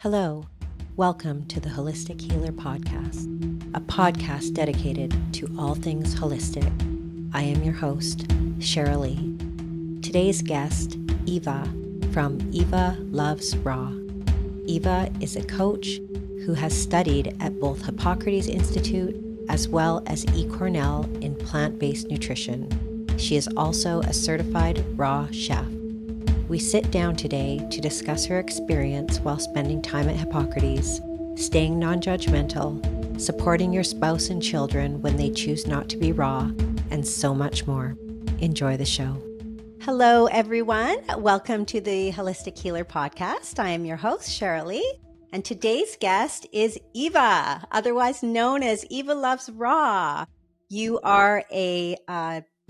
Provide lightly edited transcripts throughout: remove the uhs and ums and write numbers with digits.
Hello, welcome to the Holistic Healer Podcast, a podcast dedicated to all things holistic. I am your host, Cheryl Lee. Today's guest, Eva from EVA Loves Raw. Eva is a coach who has studied at both Hippocrates Institute as well as Cornell in plant-based nutrition. She is also a certified raw chef. We sit down today to discuss her experience while spending time at Hippocrates, staying non-judgmental, supporting your spouse and children when they choose not to be raw, and so much more. Enjoy the show. Hello, everyone. Welcome to the Holistic Healer Podcast. I am your host, Cheryl Lee, and today's guest is Eva, otherwise known as Eva Loves Raw. You are a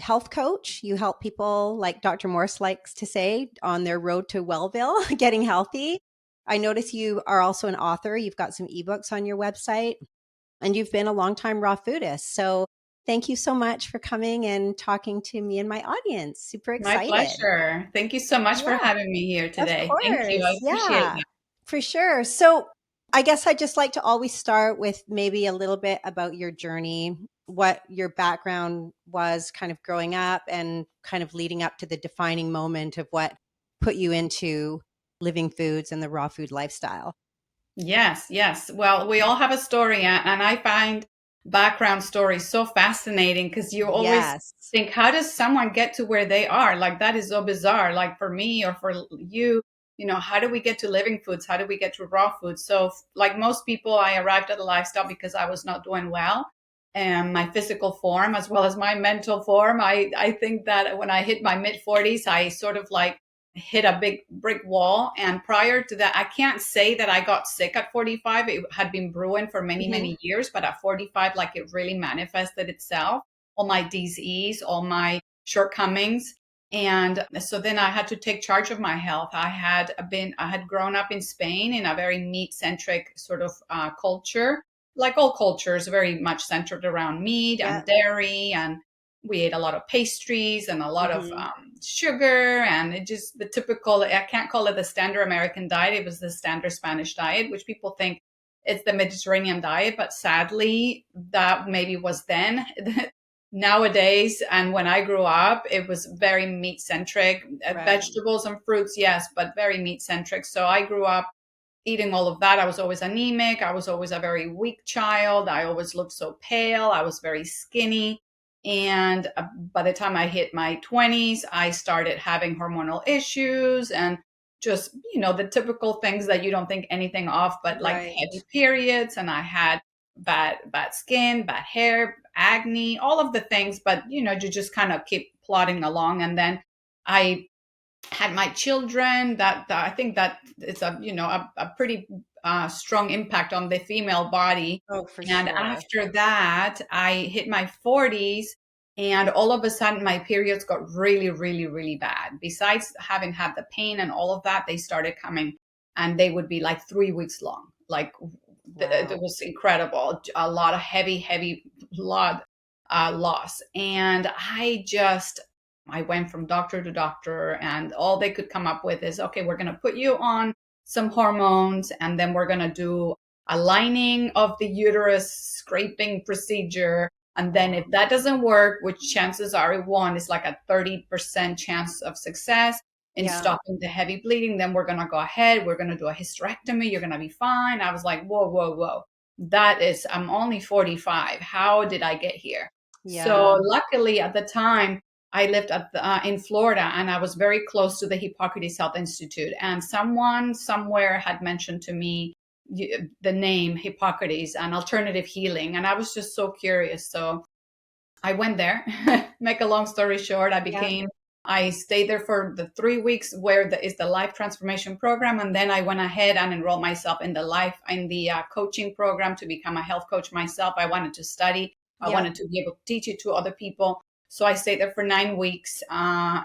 health coach. You help people, like Dr. Morse likes to say, on their road to Wellville, getting healthy. I notice you are also an author. You've got some ebooks on your website, and you've been a longtime raw foodist. So thank you so much for coming and talking to me and my audience. Super My excited. pleasure. Thank you so much for Yeah, having me here of today. Thank you. I course. appreciate Yeah, that. for sure. So I guess I'd just like to always start with maybe a little bit about your journey, what your background was kind of growing up and kind of leading up to the defining moment of what put you into living foods and the raw food lifestyle. Yes. Well, we all have a story, and I find background stories so fascinating because you always Yes. think, how does someone get to where they are? Like, that is so bizarre. Like, for me or for you, how do we get to living foods? How do we get to raw foods? So, like most people, I arrived at a lifestyle because I was not doing well. And my physical form, as well as my mental form. I think that when I hit my mid 40s, I sort of like hit a big brick wall. And prior to that, I can't say that I got sick at 45. It had been brewing for many, many years, but at 45, like, it really manifested itself, all my disease, all my shortcomings. And so then I had to take charge of my health. I had grown up in Spain in a very meat centric sort of culture, like all cultures, very much centered around meat and dairy, and we ate a lot of pastries and a lot of sugar, and it just the typical, I can't call it the standard American diet. It was the standard Spanish diet, which people think it's the Mediterranean diet, but sadly that maybe was then. Nowadays, and when I grew up, it was very meat centric, vegetables and fruits, yes, but very meat centric. So I grew up eating all of that. I was always anemic. I was always a very weak child. I always looked so pale. I was very skinny. And by the time I hit my 20s, I started having hormonal issues and just, the typical things that you don't think anything of, but like heavy periods. And I had bad skin, bad hair, acne, all of the things. But, you just kind of keep plodding along. And then I had my children. That I think that it's a pretty strong impact on the female body. Oh, for And sure. after that, I hit my 40s, and all of a sudden my periods got really, really, really bad. Besides having had the pain and all of that, they started coming, and they would be like 3 weeks long. Like, it was incredible. A lot of heavy blood loss. And I went from doctor to doctor, and all they could come up with is, okay, we're going to put you on some hormones, and then we're going to do a lining of the uterus scraping procedure. And then if that doesn't work, which chances are it won't, it's like a 30% chance of success in stopping the heavy bleeding, then we're going to go ahead. We're going to do a hysterectomy. You're going to be fine. I was like, whoa. I'm only 45. How did I get here? Yeah. So luckily at the time, I lived in Florida, and I was very close to the Hippocrates Health Institute. And someone somewhere had mentioned to me the name Hippocrates and alternative healing. And I was just so curious. So I went there. Make a long story short, I stayed there for the 3 weeks where is the life transformation program. And then I went ahead and enrolled myself in the coaching program to become a health coach myself. I wanted to study. I wanted to be able to teach it to other people. So I stayed there for 9 weeks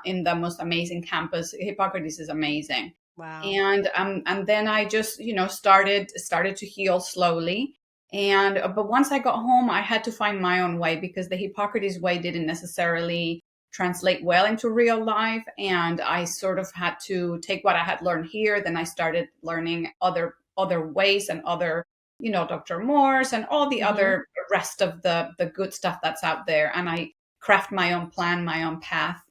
in the most amazing campus. Hippocrates is amazing. Wow. And then I just, started to heal slowly. But once I got home, I had to find my own way, because the Hippocrates way didn't necessarily translate well into real life. And I sort of had to take what I had learned here. Then I started learning other other ways and other, Dr. Moore's and all the Hmm. other rest of the good stuff that's out there. And I craft my own plan, my own path.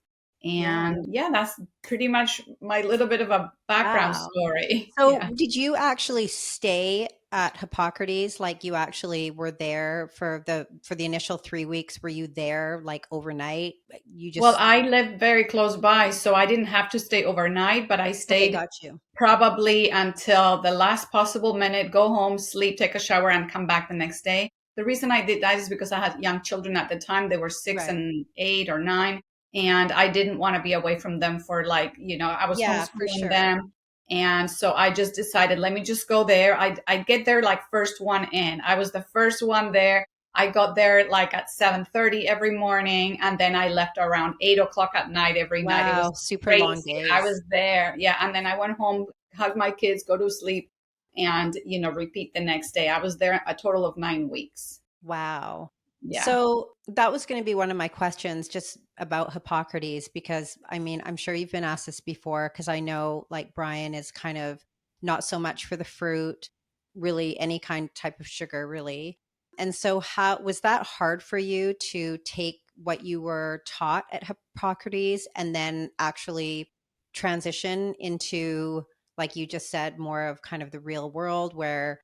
Yeah. And yeah, that's pretty much my little bit of a background Wow. story. So Yeah. did you actually stay at Hippocrates? Like you actually were there for the initial 3 weeks? Were you there like overnight? You Well, just I live very close by, so I didn't have to stay overnight, but I okay, stayed got you. probably until the last possible minute, go home, sleep, take a shower, and come back the next day. The reason I did that is because I had young children at the time. They were 6 and 8 or 9, and I didn't want to be away from them for like, I was Yeah, for homeschooling sure. them. And so I just decided, let me just go there. I'd get there like first one in. I was the first one there. I got there like at 7:30 every morning, and then I left around 8 o'clock at night every night. It was Wow, super crazy. long I days. was there. Yeah. And then I went home, hug my kids, go to sleep, and, repeat the next day. I was there a total of 9 weeks. Wow. Yeah. So that was going to be one of my questions just about Hippocrates, because I mean, I'm sure you've been asked this before, because I know like Brian is kind of not so much for the fruit, really any kind type of sugar, really. And so how was that hard for you to take what you were taught at Hippocrates and then actually transition into, like you just said, more of kind of the real world where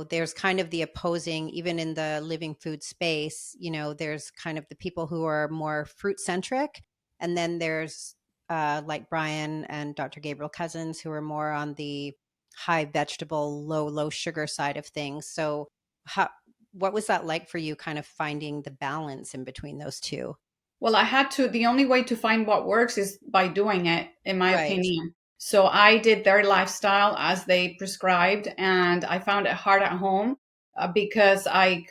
there's kind of the opposing, even in the living food space, there's kind of the people who are more fruit centric. And then there's like Brian and Dr. Gabriel Cousins, who are more on the high vegetable, low sugar side of things. So, how, what was that like for you, kind of finding the balance in between those two? Well, the only way to find what works is by doing it, in my Right. opinion. So I did their lifestyle as they prescribed, and I found it hard at home because I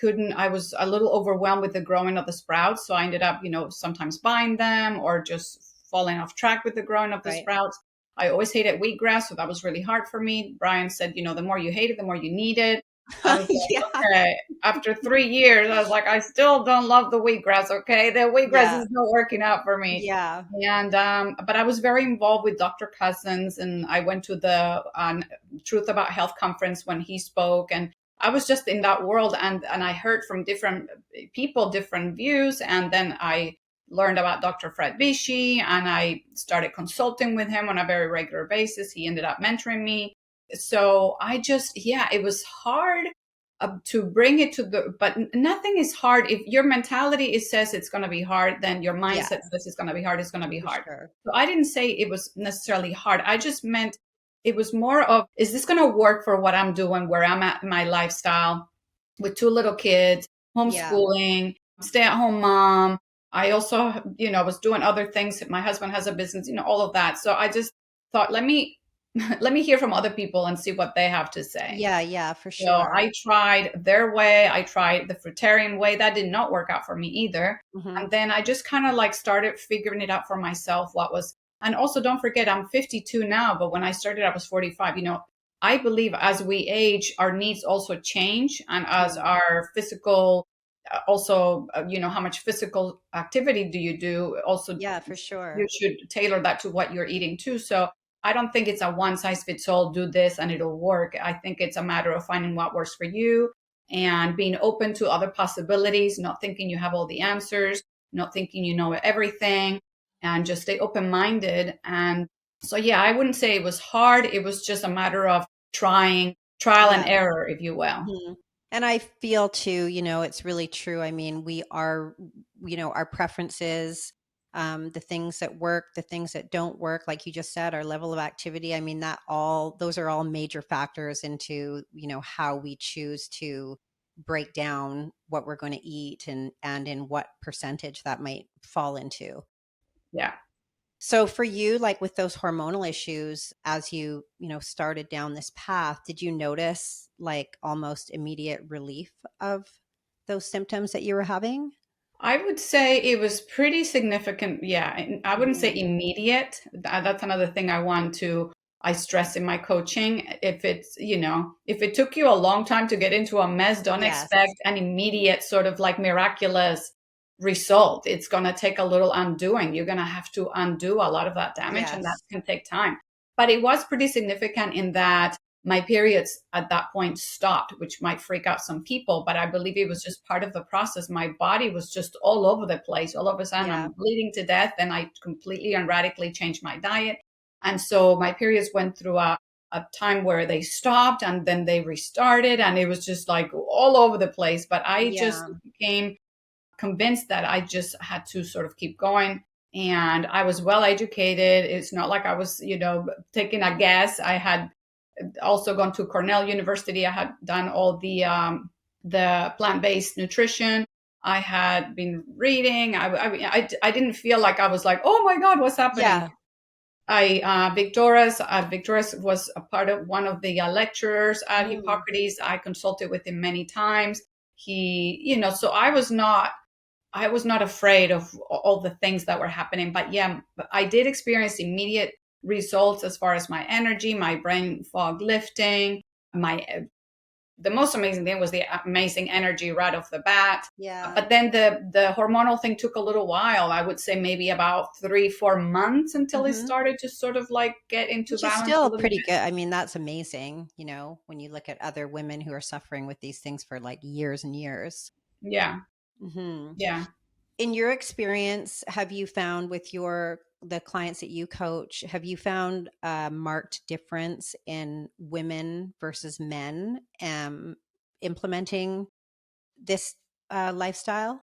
was a little overwhelmed with the growing of the sprouts. So I ended up, sometimes buying them or just falling off track with the growing of the Right. sprouts. I always hated wheatgrass, so that was really hard for me. Brian said, the more you hate it, the more you need it. I was like, Yeah. okay. After 3 years, I was like, I still don't love the wheatgrass. Okay, the wheatgrass Yeah. is not working out for me. Yeah. And but I was very involved with Dr. Cousins, and I went to the Truth About Health conference when he spoke, and I was just in that world, and I heard from different people, different views, and then I learned about Dr. Fred Vichy, and I started consulting with him on a very regular basis. He ended up mentoring me. So I just, yeah, it was hard to bring it to but nothing is hard. If your mentality says it's going to be hard, then your Yeah, mindset says it's going to be hard, it's going to be for hard. sure. So I didn't say it was necessarily hard. I just meant it was more of, is this going to work for what I'm doing, where I'm at in my lifestyle with two little kids, Yeah. homeschooling, stay at home mom. I also, was doing other things. My husband has a business, all of that. So I just thought, let me let me hear from other people and see what they have to say. Yeah, yeah, for So sure. I tried their way. I tried the fruitarian way. That did not work out for me either. Hmm. And then I just kind of like started figuring it out for myself what was, and also don't forget, I'm 52 now, but when I started, I was 45. I believe as we age, our needs also change. And as Yeah. our physical, also, how much physical activity do you do? Also, Yeah, for you sure. should tailor that to what you're eating too. So I don't think it's a one size fits all, do this and it'll work. I think it's a matter of finding what works for you and being open to other possibilities, not thinking you have all the answers, not thinking you know everything, and just stay open minded. And so, yeah, I wouldn't say it was hard. It was just a matter of trial and Yeah. error, if you will. Mhm. And I feel too, it's really true. I mean, we are, our preferences, the things that work, the things that don't work, like you just said, our level of activity. I mean, those are all major factors into, how we choose to break down what we're going to eat and in what percentage that might fall into. Yeah. So for you, like with those hormonal issues, as started down this path, did you notice like almost immediate relief of those symptoms that you were having? I would say it was pretty significant. Yeah, and I wouldn't say Mhm. immediate. That's another thing I stress in my coaching. If it took you a long time to get into a mess, don't Yes. expect an immediate sort of like miraculous result. It's going to take a little undoing. You're going to have to undo a lot of that damage, and that Yes. can take time. But it was pretty significant in that my periods at that point stopped, which might freak out some people, but I believe it was just part of the process. My body was just all over the place. All of a sudden, Yeah. I'm bleeding to death, and I completely and radically changed my diet. And so my periods went through a time where they stopped and then they restarted, and it was just like all over the place. But I just Yeah. became convinced that I just had to sort of keep going. And I was well educated. It's not like I was, taking a guess. I had also gone to Cornell University. I had done all the plant-based nutrition. I had been reading. I didn't feel like I was like, oh my God, what's happening? Yeah. Victorious was a part of one of the lecturers at Mm. Hippocrates. I consulted with him many times. He, so I was not afraid of all the things that were happening. But yeah, I did experience immediate results as far as my energy, my brain fog lifting, my the most amazing thing was the amazing energy right off the bat. Yeah. But then the hormonal thing took a little while. I would say maybe about 3-4 months until it Mm-hmm. started to sort of like get into Which is balance a still little pretty bit. good. I mean, that's amazing, when you look at other women who are suffering with these things for like years and years. Yeah, Hmm. yeah. In your experience, have you found with the clients that you coach, have you found a marked difference in women versus men implementing this lifestyle?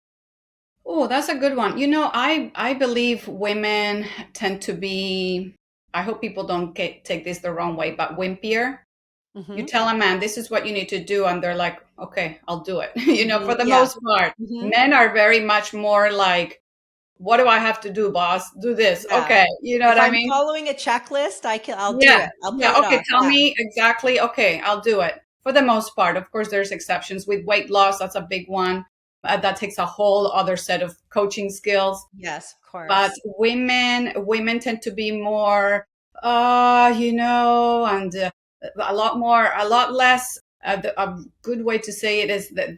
Oh, that's a good one. I believe women tend to be. I hope people don't take this the wrong way, but wimpier. You Hmm. tell a man this is what you need to do, and they're like, okay, I'll do it. Hmm. For the Yeah. most part, Hmm. men are very much more like, what do I have to do, boss? Do this. Yeah. Okay, you know If what I I'm mean? following a checklist, I'll do Yeah, it. I'll pull yeah. it Okay, off. tell Yeah. me exactly. Okay, I'll do it. For the most part, of course, there's exceptions. With weight loss, that's a big one. That takes a whole other set of coaching skills. Yes, of But course. women tend to be more, and a lot less. A good way to say it is that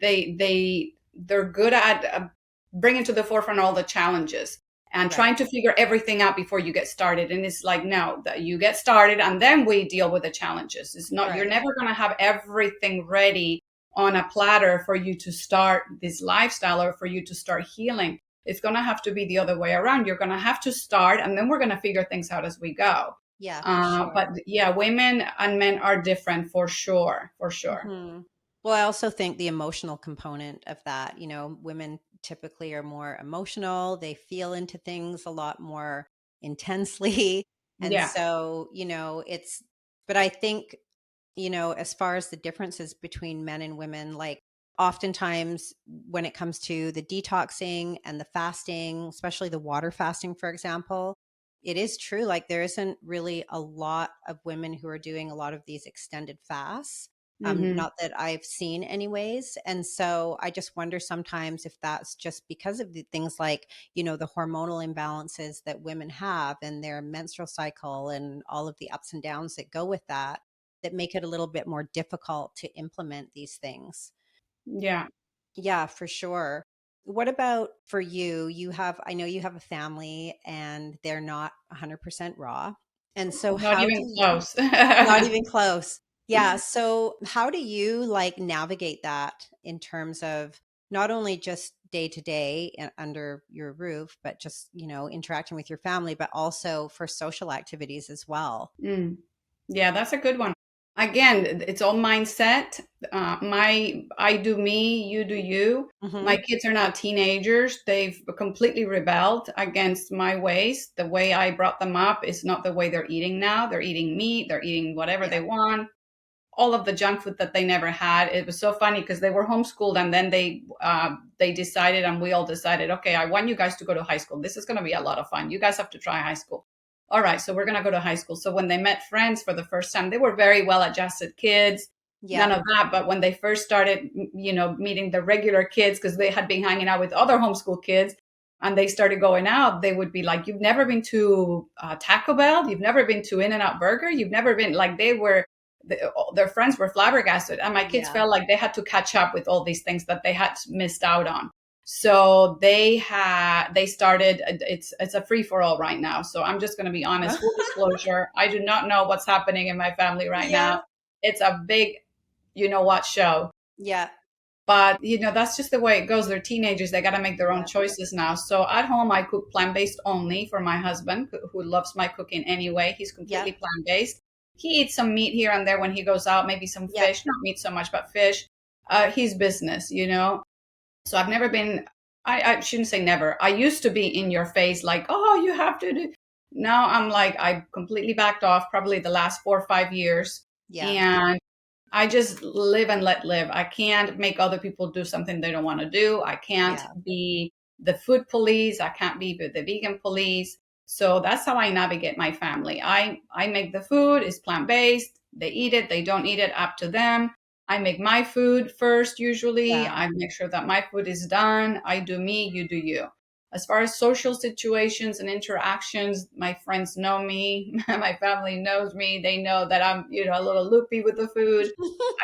they're good at bringing to the forefront all the challenges and trying Right. to figure everything out before you get started. And it's like, no, that you get started and then we deal with the challenges. It's not, you're Right. never going to have everything ready on a platter for you to start this lifestyle or for you to start healing. It's going to have to be the other way around. You're going to have to start, and then we're going to figure things out as we go. Yeah, for But sure. yeah, women and men are different for sure, for sure. Hmm. Well, I also think the emotional component of that, women typically are more emotional. They feel into things a lot more intensely. And Yeah. so, but I think, as far as the differences between men and women, like oftentimes when it comes to the detoxing and the fasting, especially the water fasting, for example, it is true. Like there isn't really a lot of women who are doing a lot of these extended fasts. Hmm. Not that I've seen anyways. And so I just wonder sometimes if that's just because of the things like, the hormonal imbalances that women have and their menstrual cycle and all of the ups and downs that go with that, that make it a little bit more difficult to implement these things. Yeah. Yeah, for sure. What about for you? I know you have a family and they're not 100% raw. And so Not how do even you, close. not even close. Yeah. So how do you like navigate that in terms of not only just day to day under your roof, but just, interacting with your family, but also for social activities as well? Mm. Yeah, that's a good one. Again, it's all mindset. I do me, you do you. Hmm. My kids are not teenagers. They've completely rebelled against my ways. The way I brought them up is not the way they're eating now. They're eating meat, they're eating whatever they Yeah. want, all of the junk food that they never had. It was so funny because they were homeschooled, and then they decided, and we all decided, okay, I want you guys to go to high school. This is going to be a lot of fun. You guys have to try high school. All right, so we're going to go to high school. So when they met friends for the first time, they were very well adjusted kids. Yeah. None of that. But when they first started, meeting the regular kids, because they had been hanging out with other homeschool kids, and they started going out, they would be like, "You've never been to Taco Bell? You've never been to In-N-Out Burger? You've never been," like they were, their friends were flabbergasted, and my kids Yeah. felt like they had to catch up with all these things that they had missed out on. So they started, it's a free for all right now. So I'm just going to be honest, full disclosure, I do not know what's happening in my family right Yeah. now. it's a big, you know what, show. Yeah. But, that's just the way it goes. They're teenagers. They got to make their own Yeah. choices now. So at home, I cook plant-based only for my husband, who loves my cooking anyway. He's Yeah. completely plant-based. He eats some meat here and there when he goes out, maybe some Yeah. fish, not meat so much, but fish. He's business, So I've never been, I shouldn't say never. I used to be in your face, like, oh, you have to do. Now I'm like, I completely backed off probably the last 4 or 5 years. Yeah. And I just live and let live. I can't make other people do something they don't want to do. I can't Yeah. be the food police. I can't be the vegan police. So that's how I navigate my family. I make the food, it's plant-based. They eat it, they don't eat it, up to them. I make my food first, usually. Yeah. I make sure that my food is done. I do me, you do you. As far as social situations and interactions, my friends know me. My family knows me. They know that I'm, a little loopy with the food.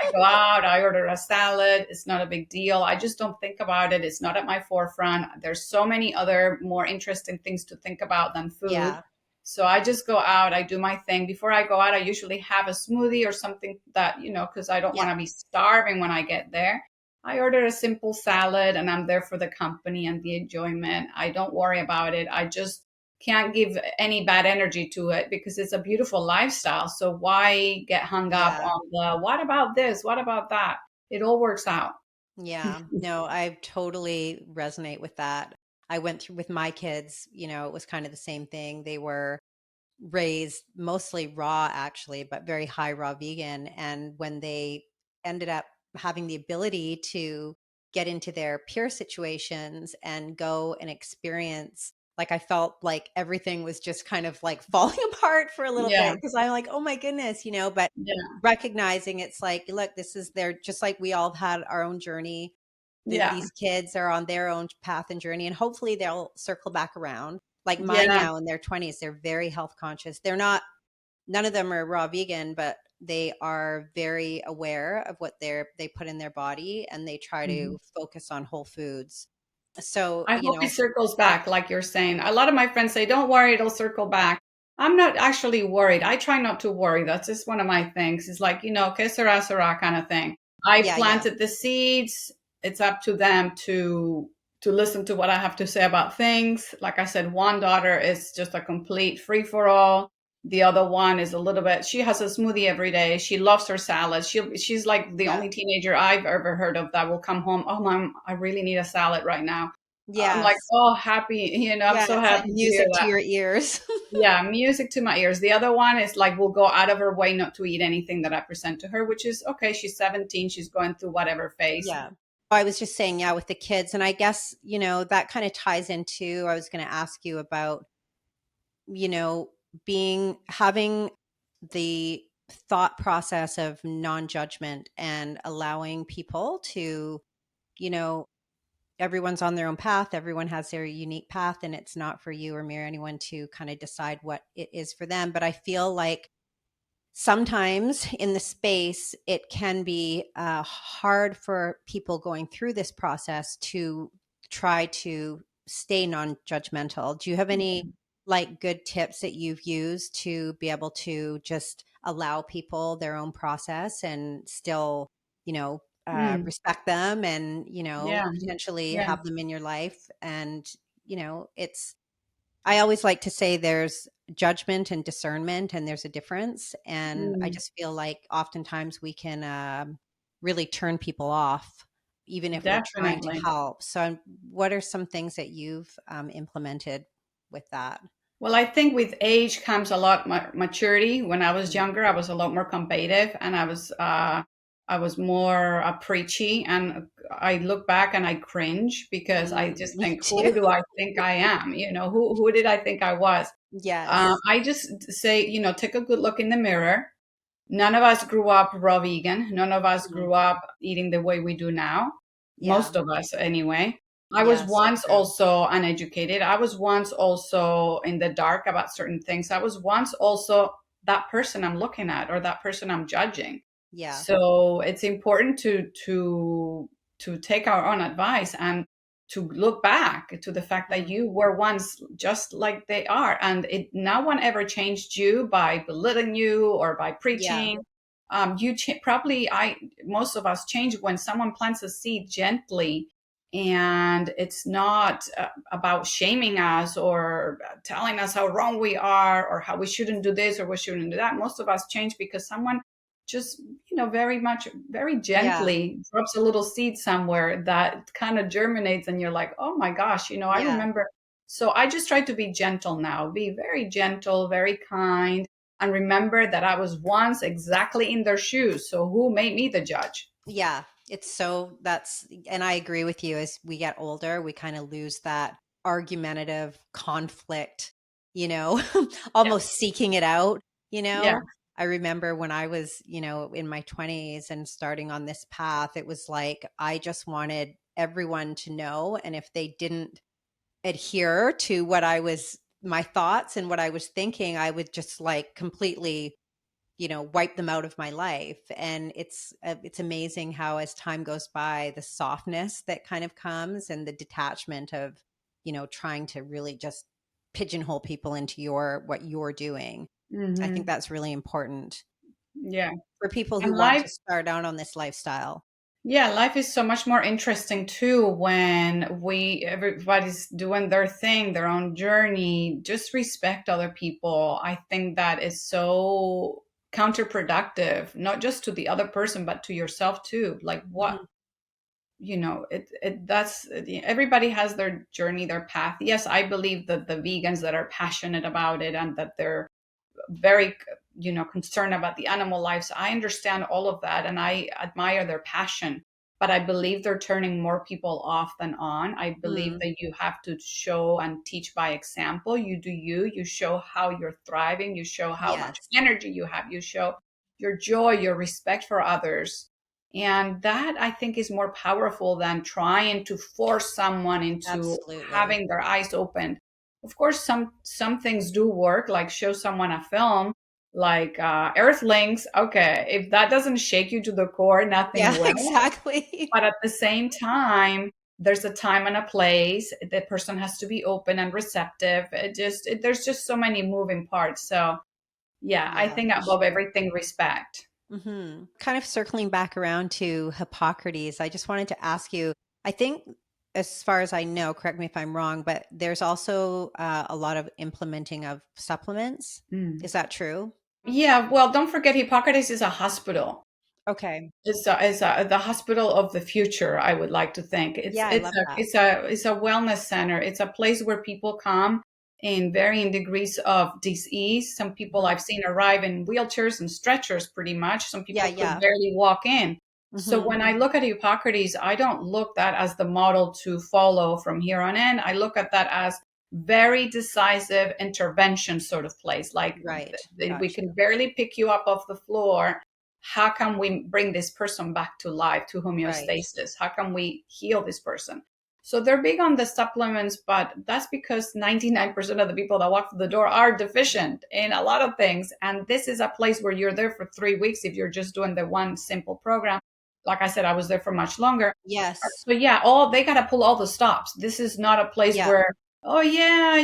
I go out, I order a salad. It's not a big deal. I just don't think about it. It's not at my forefront. There's so many other more interesting things to think about than food. Yeah. So I just go out, I do my thing. Before I go out, I usually have a smoothie or something that, because I don't want to be starving when I get there. I order a simple salad and I'm there for the company and the enjoyment. I don't worry about it. I just can't give any bad energy to it because it's a beautiful lifestyle. So why get hung up Yeah. on what about this? What about that? It all works out. Yeah. No, I totally resonate with that. I went through with my kids, it was kind of the same thing. They were raised mostly raw, actually, but very high raw vegan. And when they ended up having the ability to get into their peer situations and go and experience, like I felt like everything was just kind of like falling apart for a little Yeah. bit because I'm like, oh my goodness, but Yeah. recognizing it's like, look, this is their, just like we all had our own journey. Yeah. These kids are on their own path and journey, and hopefully they'll circle back around. Like mine Yeah. now in their 20s, they're very health conscious. They're not, none of them are raw vegan, but they are very aware of what they put in their body, and they try Mhm. to focus on whole foods. So, I hope it circles back, like you're saying. A lot of my friends say, don't worry, it'll circle back. I'm not actually worried. I try not to worry. That's just one of my things. It's like, que sera, sera kind of thing. I yeah. planted the seeds. It's up to them to listen to what I have to say about things. Like I said, one daughter is just a complete free for all. The other one is a little bit, she has a smoothie every day. She loves her salad. She's like the Yeah. only teenager I've ever heard of that will come home. Oh, mom, I really need a salad right now. I'm like, Yes. oh, happy, I'm Yeah. so It's like happy to hear music to that. your ears. Yeah, music to my ears. The other one is like, will go out of her way not to eat anything that I present to her, which is okay. She's 17. She's going through whatever phase. Yeah. I was just saying, yeah, with the kids. And I guess, that kind of ties into, I was going to ask you about, having the thought process of non-judgment and allowing people to, you know, everyone's on their own path. Everyone has their unique path, and it's not for you or me or anyone to kind of decide what it is for them. But I feel like sometimes in the space, it can be hard for people going through this process to try to stay non-judgmental. Do you have any like good tips that you've used to be able to just allow people their own process and still, Mm, respect them and, yeah, potentially yeah. have them in your life? And, I always like to say there's judgment and discernment, and there's a difference. And I Mm, just feel like oftentimes we can really turn people off, even if we're trying to definitely. help. So, what are some things that you've implemented with that? Well, I think with age comes a lot maturity. When I was Mm. younger, I was a lot more competitive, and I was more preachy. And I look back and I cringe because I just Me think, too. who do I think I am? Who did I think I was? Yes. I just say, take a good look in the mirror. None of us grew up raw vegan. None of us Mhm. grew up eating the way we do now. Yeah. Most of us, anyway. I was Yeah. So once true. also uneducated. I was once also in the dark about certain things. I was once also that person I'm looking at or that person I'm judging. Yeah. So it's important to take our own advice and to look back to the fact that Mhm. you were once just like they are, and no one ever changed you by belittling you or by Yeah. preaching. most of us change when someone plants a seed gently, and it's not about shaming us or telling us how wrong we are or how we shouldn't do this or we shouldn't do that. Most of us change because someone just, very Yeah. gently drops a little seed somewhere that kind of germinates, and you're like, oh my gosh, I Yeah. remember. So I just try to be gentle now, be very gentle, very kind, and remember that I was once exactly in their shoes. So who made me the judge? Yeah. And I agree with you. As we get older, we kind of lose that argumentative conflict, Yeah. almost seeking it out, you Yeah. know. I remember when I was, in my 20s and starting on this path, it was like I just wanted everyone to know. And if they didn't adhere to my thoughts and what I was thinking, I would just like completely, wipe them out of my life. And it's amazing how as time goes by, the softness that kind of comes and the detachment of, trying to really just pigeonhole people into what you're doing. I think Hmm. that's really important Yeah. for people who And want life, to start out on this lifestyle. yeah, life is so much more interesting too when everybody's doing their thing, their own journey. Just respect other people. I think that is so counterproductive, not just to the other person, but to yourself too. Like what, Mhm. that's everybody has their journey, their path. Yes, I believe that the vegans that are passionate about it and that they're very concerned about the animal lives, I understand all of that and I admire their passion, but I believe they're turning more people off than on. I believe Mm. that you have to show and teach by example. You do, you show how you're thriving, you show how much Yes, energy you have, you show your joy, your respect for others, and that I think is more powerful than trying to force someone into absolutely. having their eyes opened. Of course, some things do work, like show someone a film like Earthlings. Okay, if that doesn't shake you to the core, nothing Yeah, will. exactly. But at the same time, there's a time and a place. The person has to be open and receptive. There's just so many moving parts. So yeah, I Yeah, think for above sure. everything, respect. Kind of circling back around to Hippocrates, I just wanted to ask you, I think, as far as I know, correct me if I'm wrong, but there's also a lot of implementing of supplements. Mm. Is that true? Yeah, well, don't forget Hippocrates is a hospital. Okay. The hospital of the future, I would like to think. It's Yeah, I it's love a that. it's a it's a wellness center. It's a place where people come in varying degrees of disease. Some people Hmm. I've seen arrive in wheelchairs and stretchers pretty much. Some Yeah, people could yeah. barely walk in. So Hmm. when I look at Hippocrates, I don't look that as the model to follow from here on in. I look at that as very decisive intervention sort of place. Like Right. we Got can you. barely pick you up off the floor. How can we bring this person back to life, to Right. homeostasis? How can we heal this person? So they're big on the supplements, but that's because 99% of the people that walk through the door are deficient in a lot of things. And this is a place where you're there for 3 weeks if you're just doing the one simple program. Like I said, I was there for much longer. Yes. So yeah, all they got to pull all the stops. This is not a place Yeah. where, oh yeah,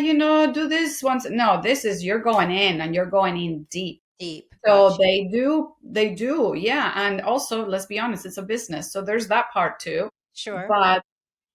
do this once. No, this is, you're going in and you're going in deep. Deep. So Got you. they do, yeah. And also, let's be honest, it's a business. So there's that part too. Sure.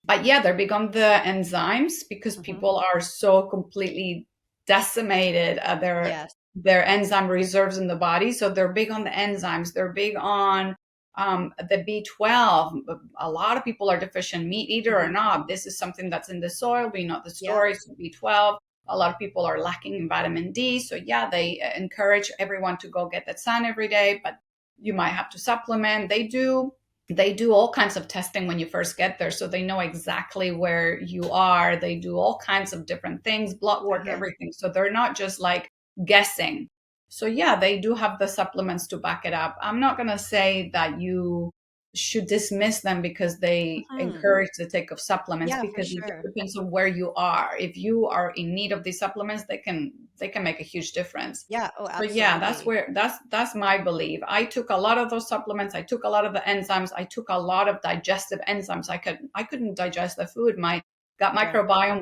But yeah, they're big on the enzymes because Hmm. people are so completely decimated at Yes. their enzyme reserves in the body. So they're big on the enzymes. They're big on the B12. A lot of people are deficient, meat eater or Hmm. not. This is something that's in the soil. We know the Yep. story. So B12. A lot of people are lacking in vitamin D. So yeah, they encourage everyone to go get that sun every day, but you might have to supplement. They do all kinds of testing when you first get there, so they know exactly where you are. They do all kinds of different things, blood work, Uh-huh. everything. So they're not just like guessing. So yeah, they do have the supplements to back it up. I'm not going to say that you should dismiss them because they Hmm. encourage the take of supplements, Yeah, for because it just sure. depends on where you are. If you are in need of these supplements, they can make a huge difference. Yeah. Oh, So yeah, that's absolutely. where that's my belief. I took a lot of those supplements. I took a lot of the enzymes. I took a lot of digestive enzymes. I couldn't digest the food. My gut Right. microbiome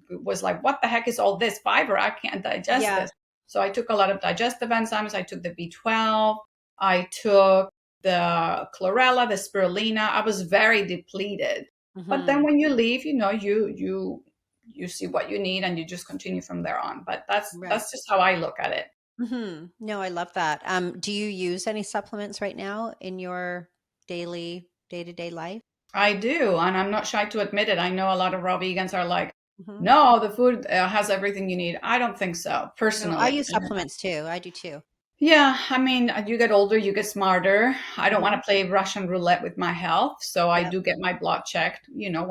was like, what the heck is all this fiber? I can't digest Yeah. this. So I took a lot of digestive enzymes. I took the B12. I took the chlorella, the spirulina. I was very depleted. But then Mm-hmm. when you leave, you see what you need and you just continue from there on. But Right. that's just how I look at it. Mm-hmm. No, I love that. Do you use any supplements right now in your daily day-to-day life? I do, and I'm not shy to admit it. I know a lot of raw vegans are like, Mm-hmm. no, the food has everything you need. I don't think so, No, I personally. use supplements too. I do too. Yeah, I mean, you get older, you get smarter. I don't want Mm-hmm. to play Russian roulette with my health, so I Yep. do get my blood checked,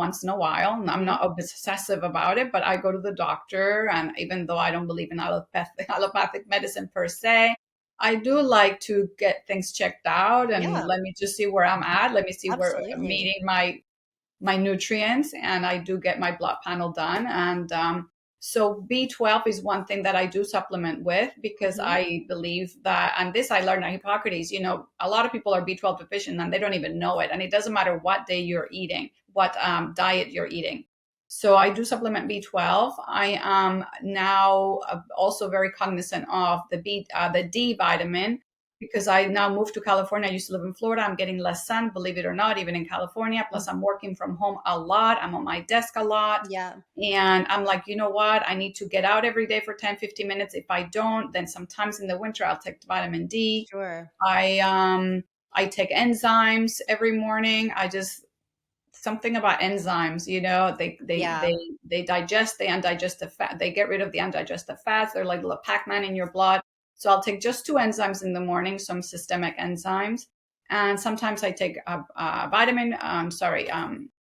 once in a while. And I'm Mm-hmm. not obsessive about it, but I go to the doctor, and even though I don't believe in allopathic medicine per se, I do like to get things checked out and Yeah, let me just see where I'm at. Let me see where I'm absolutely. meeting my nutrients, and I do get my blood panel done. And so B12 is one thing that I do supplement with because Mm-hmm. I believe that, and this I learned at Hippocrates, a lot of people are B12 deficient and they don't even know it. And it doesn't matter what day you're eating, what diet you're eating. So I do supplement B12. I am now also very cognizant of the D vitamin because I now moved to California. I used to live in Florida. I'm getting less sun, believe it or not, even in California. Plus, I'm working from home a lot. I'm on my desk a lot. Yeah, And I'm like, you know what? I need to get out every day for 10, 15 minutes. If I don't, then sometimes in the winter, I'll take vitamin D. sure. I take enzymes every morning. Something about enzymes, Yeah. they digest the undigested fat. They get rid of the undigested fats. They're like little Pac-Man in your blood. So I'll take just two enzymes in the morning, some systemic enzymes, and sometimes I take a vitamin. Sorry,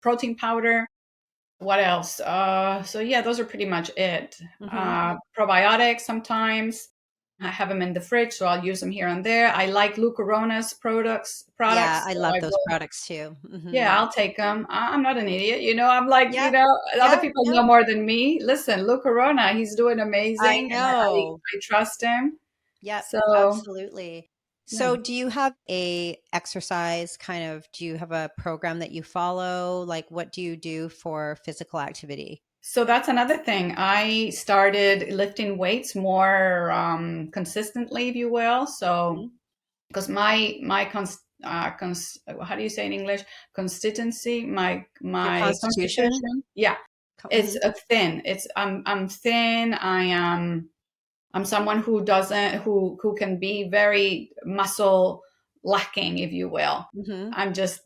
protein powder. What else? So yeah, those are pretty much it. Mm-hmm. Probiotics sometimes. I have them in the fridge, so I'll use them here and there. I like Lou Corona's Yeah, products. I So love I those will, products too. Mm-hmm. yeah, I'll take them. I'm not an idiot. I'm like, Yep, other yep, people yep. know more than me. Listen, Lou Corona, he's doing I amazing, and know. I trust him. Yep, So, absolutely. yeah. So do you have do you have a program that you follow? Like what do you do for physical activity? So that's another thing. I started lifting weights more consistently, if you will. So, Mhm. because how do you say in English? Constituency, Your my constitution? constitution. Yeah, it's Mhm. thin. I'm thin. I'm someone who doesn't who can be very muscle lacking, if you will. Mhm. I'm just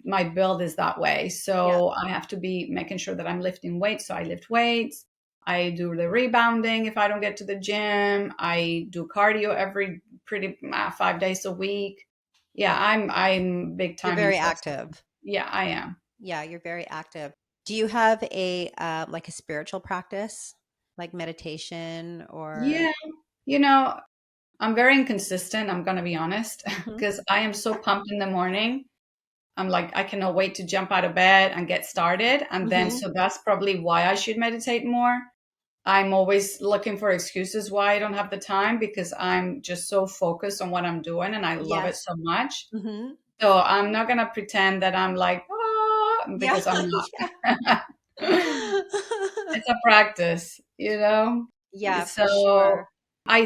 my build is that way. Yeah. So I have to be making sure that I'm lifting weights. So I lift weights. I do the rebounding if I don't get to the gym. I do cardio every pretty 5 days a week. Yeah, I'm big You're time very into it. active. Yeah, I am. Yeah, you're very active. Do you have a like a spiritual practice, like meditation or Yeah, you know, I'm very inconsistent. I'm gonna be honest Mhm. because I am so pumped in the morning. I'm like, I cannot wait to jump out of bed and get started. And then, Mhm. so that's probably why I should meditate more. I'm always looking for excuses why I don't have the time because I'm just so focused on what I'm doing and I love it Yes. so much. Mhm. So I'm not going to pretend that I'm like, Yeah. because I'm Yeah. not. It's a practice. Yeah, for So sure.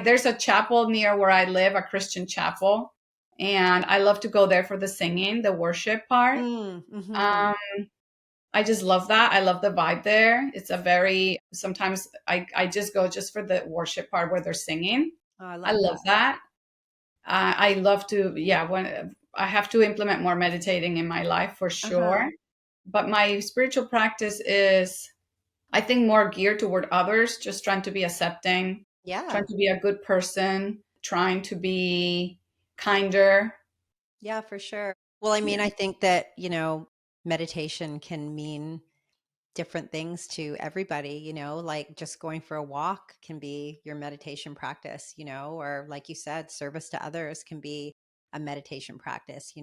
there's a chapel near where I live, a Christian chapel, and I love to go there for the singing, the worship part. Mhm. Um, I just love that. I love the vibe there. It's a very sometimes I just go just for the worship part where they're singing. Oh, I I love love that. that. I love to, yeah, when I have to implement more meditating in my life for sure. Uh-huh. But my spiritual practice is, I think, more geared toward others, just trying to be accepting, trying Yeah. to be a good person, trying to be kinder. Yeah, for sure. Well, I Yeah. mean, I think that, meditation can mean different things to everybody, like just going for a walk can be your meditation practice, or like you said, service to others can be a meditation practice.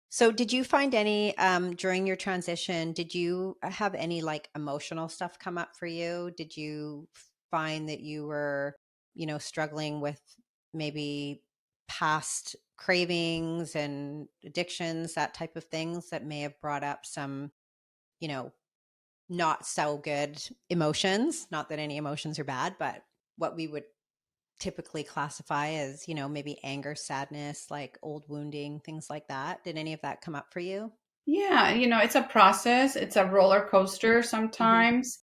So did you find any during your transition, did you have any like emotional stuff come up for you? Did you find that you were, struggling with maybe past cravings and addictions, that type of things that may have brought up some, you know, not so good emotions? Not that any emotions are bad, but what we would typically classify as, maybe anger, sadness, like old wounding, things like that. Did any of that come up for you? Yeah, it's a process. It's a roller coaster Hmm. sometimes.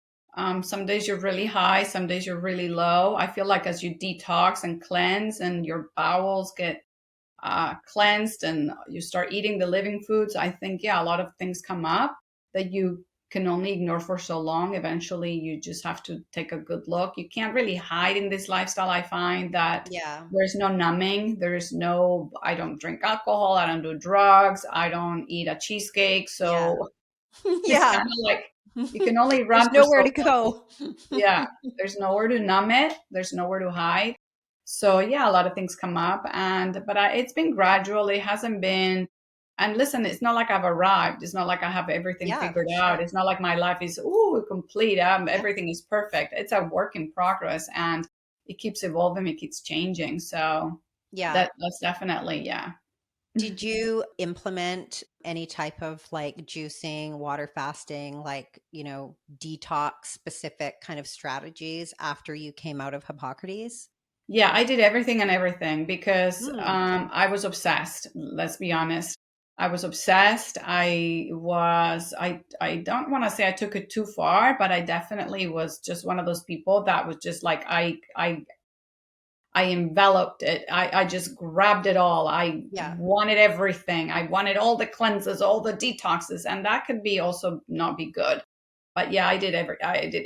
Some days you're really high, some days you're really low. I feel like as you detox and cleanse and your bowels get cleansed and you start eating the living foods, I think, yeah, a lot of things come up that you can only ignore for so long. Eventually, you just have to take a good look. You can't really hide in this lifestyle. I find that Yeah. there's no numbing. There's no, I don't drink alcohol. I don't do drugs. I don't eat a cheesecake. Yeah. So it's Yeah. kind of like you can only There's run for nowhere so to long. go. Yeah, there's nowhere to numb it. There's nowhere to hide. So yeah, a lot of things come up, and it's been gradual. It hasn't been. And listen, it's not like I've arrived. It's not like I have everything Yeah, figured for out. sure. It's not like my life is complete. Yeah. Everything is perfect. It's a work in progress, and it keeps evolving. It keeps changing. So Yeah. that's definitely, yeah. Did you implement any type of like juicing, water fasting, like, detox specific kind of strategies after you came out of Hippocrates? Yeah, I did everything and everything because Mm, I was obsessed. Let's be honest. I was obsessed. I don't want to say I took it too far, but I definitely was just one of those people that was just like, I enveloped it. I just grabbed it all. I yeah. wanted everything. I wanted all the cleanses, all the detoxes, and that could be also not be good. But yeah, I did.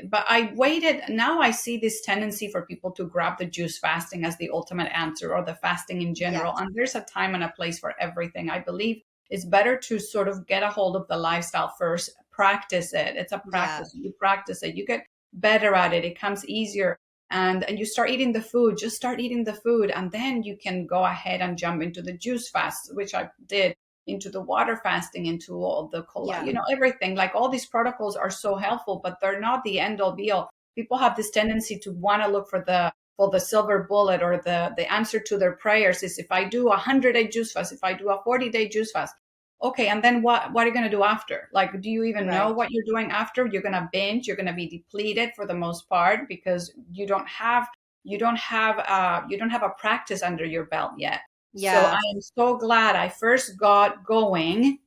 But I waited. Now I see this tendency for people to grab the juice fasting as the ultimate answer or the fasting in general. Yes. And there's a time and a place for everything. I believe it's better to sort of get a hold of the lifestyle first, practice it. It's a Yeah. practice. You practice it, you get better at it. It comes easier. And you start eating the food, just start eating the food, and then you can go ahead and jump into the juice fast, which I did, into the water fasting, into all the Yeah. everything. Like all these protocols are so helpful, but they're not the end all be all. People have this tendency to want to look for the silver bullet, or the answer to their prayers is, if I do a 100-day juice fast, if I do a 40-day juice fast. Okay, and then what are you going to do after? Like, do you even know Right. what you're doing after? You're going to binge, you're going to be depleted for the most part, because you don't have a practice under your belt yet. So I Yeah. am so glad I first got going,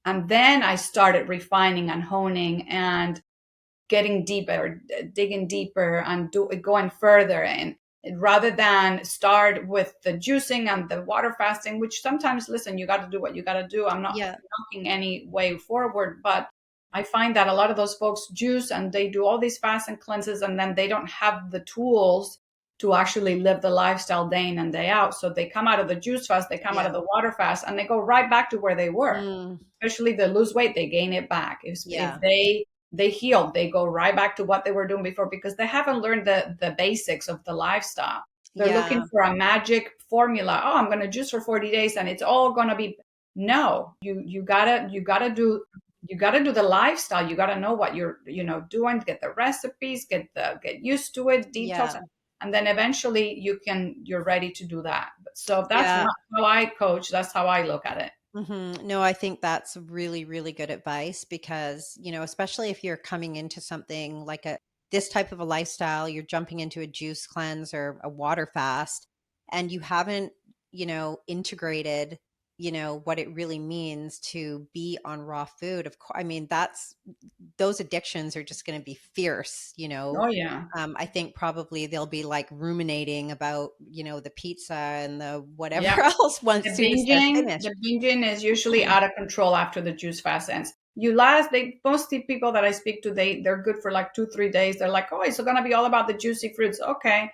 and then I started refining and honing and getting deeper, digging deeper, and going further. And rather than start with the juicing and the water fasting, which sometimes, listen, you got to do what you got to do. I'm not Yeah. knocking any way forward, but I find that a lot of those folks juice and they do all these fasts and cleanses, and then they don't have the tools to actually live the lifestyle day in and day out. So they come out of the juice fast, they come out of Yeah. the water fast, and they go right back to where they were. Mm, Especially they lose weight, they gain it back. If yeah. they heal, they go right back to what they were doing before, because they haven't learned the basics of the lifestyle. They're looking Yeah. for a magic formula. Oh, I'm going to juice for 40 days and it's all going to be. No, you got to do the lifestyle. You got to know what you're doing, get the recipes, get used to it, detox, Yeah. and then eventually you're ready to do that. So that's Yeah. not how I coach. That's how I look at it. No, I think that's really, really good advice because, especially if you're coming into something like this type of a lifestyle, you're jumping into a juice cleanse or a water fast, and you haven't, integrated, what it really means to be on raw food. Of course, I mean, those addictions are just going to be fierce, Oh yeah. I think probably they'll be like ruminating about, the pizza and the whatever Yeah. else once soon as they're finished. The binging is usually out of control after the juice fast ends. Most people that I speak to, they're good for like 2-3 days. They're like, oh, it's going to be all about the juicy fruits. Okay.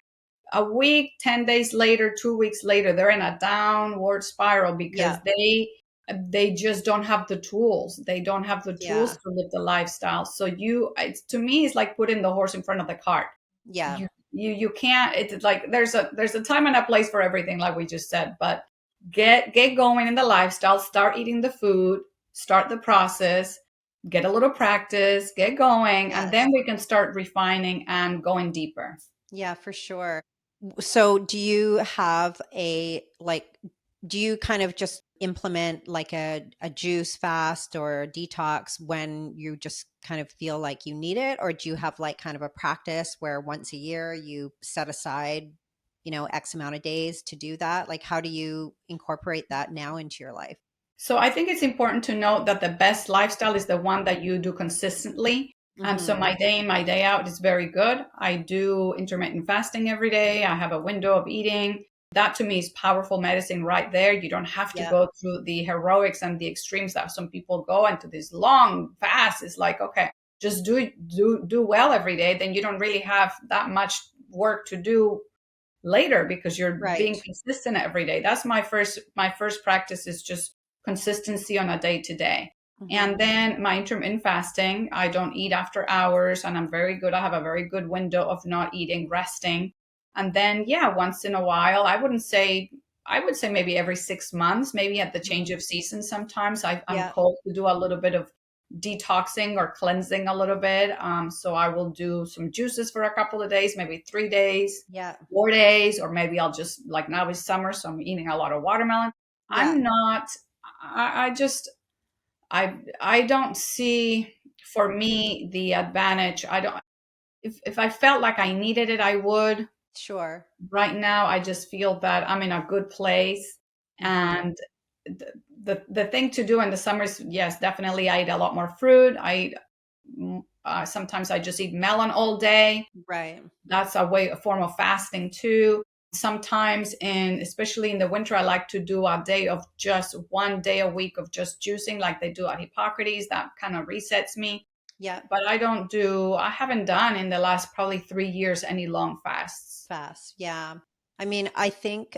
A week, 10 days later, 2 weeks later, they're in a downward spiral because Yeah. they just don't have the tools. They don't have the tools Yeah. to live the lifestyle. So to me, it's like putting the horse in front of the cart. Yeah. You can't. It's like there's a time and a place for everything, like we just said. But get going in the lifestyle, start eating the food, start the process, get a little practice, get going, and Yes. then we can start refining and going deeper. Yeah, for sure. So do you have do you kind of just implement like a juice fast or a detox when you just kind of feel like you need it? Or do you have like kind of a practice where once a year you set aside? X amount of days to do that? Like, how do you incorporate that now into your life? So I think it's important to note that the best lifestyle is the one that you do consistently. So Mm-hmm. my day in, my day out is very good. I do intermittent fasting every day. I have a window of eating. That to me is powerful medicine right there. You don't have to Yeah. go through the heroics and the extremes that some people go into this long fast. It's like, okay, just do well every day. Then you don't really have that much work to do later because you're Right. being consistent every day. That's my first practice is just consistency on a day to day. Mm-hmm. And then my intermittent fasting, I don't eat after hours and I'm very good. I have a very good window of not eating, resting. And then yeah, once in a while, I would say maybe every 6 months, maybe at the change Mm-hmm. of season sometimes I'm Yeah. called to do a little bit of detoxing or cleansing a little bit. So I will do some juices for a couple of days, maybe 3 days, Yeah. 4 days, or maybe I'll just like now is summer, so I'm eating a lot of watermelon. Yeah. I'm not, I just, I don't see for me the advantage. I don't, if I felt like I needed it, I would. Sure. Right now, I just feel that I'm in a good place. Mm-hmm. And the thing to do in the summers, yes, definitely I eat a lot more fruit. Sometimes I just eat melon all day. Right. That's a form of fasting too. Sometimes especially in the winter, I like to do a day of just 1 day a week of just juicing like they do at Hippocrates. That kind of resets me. Yeah. But I haven't done in the last probably 3 years any long fasts. Fast. Yeah. I mean, I think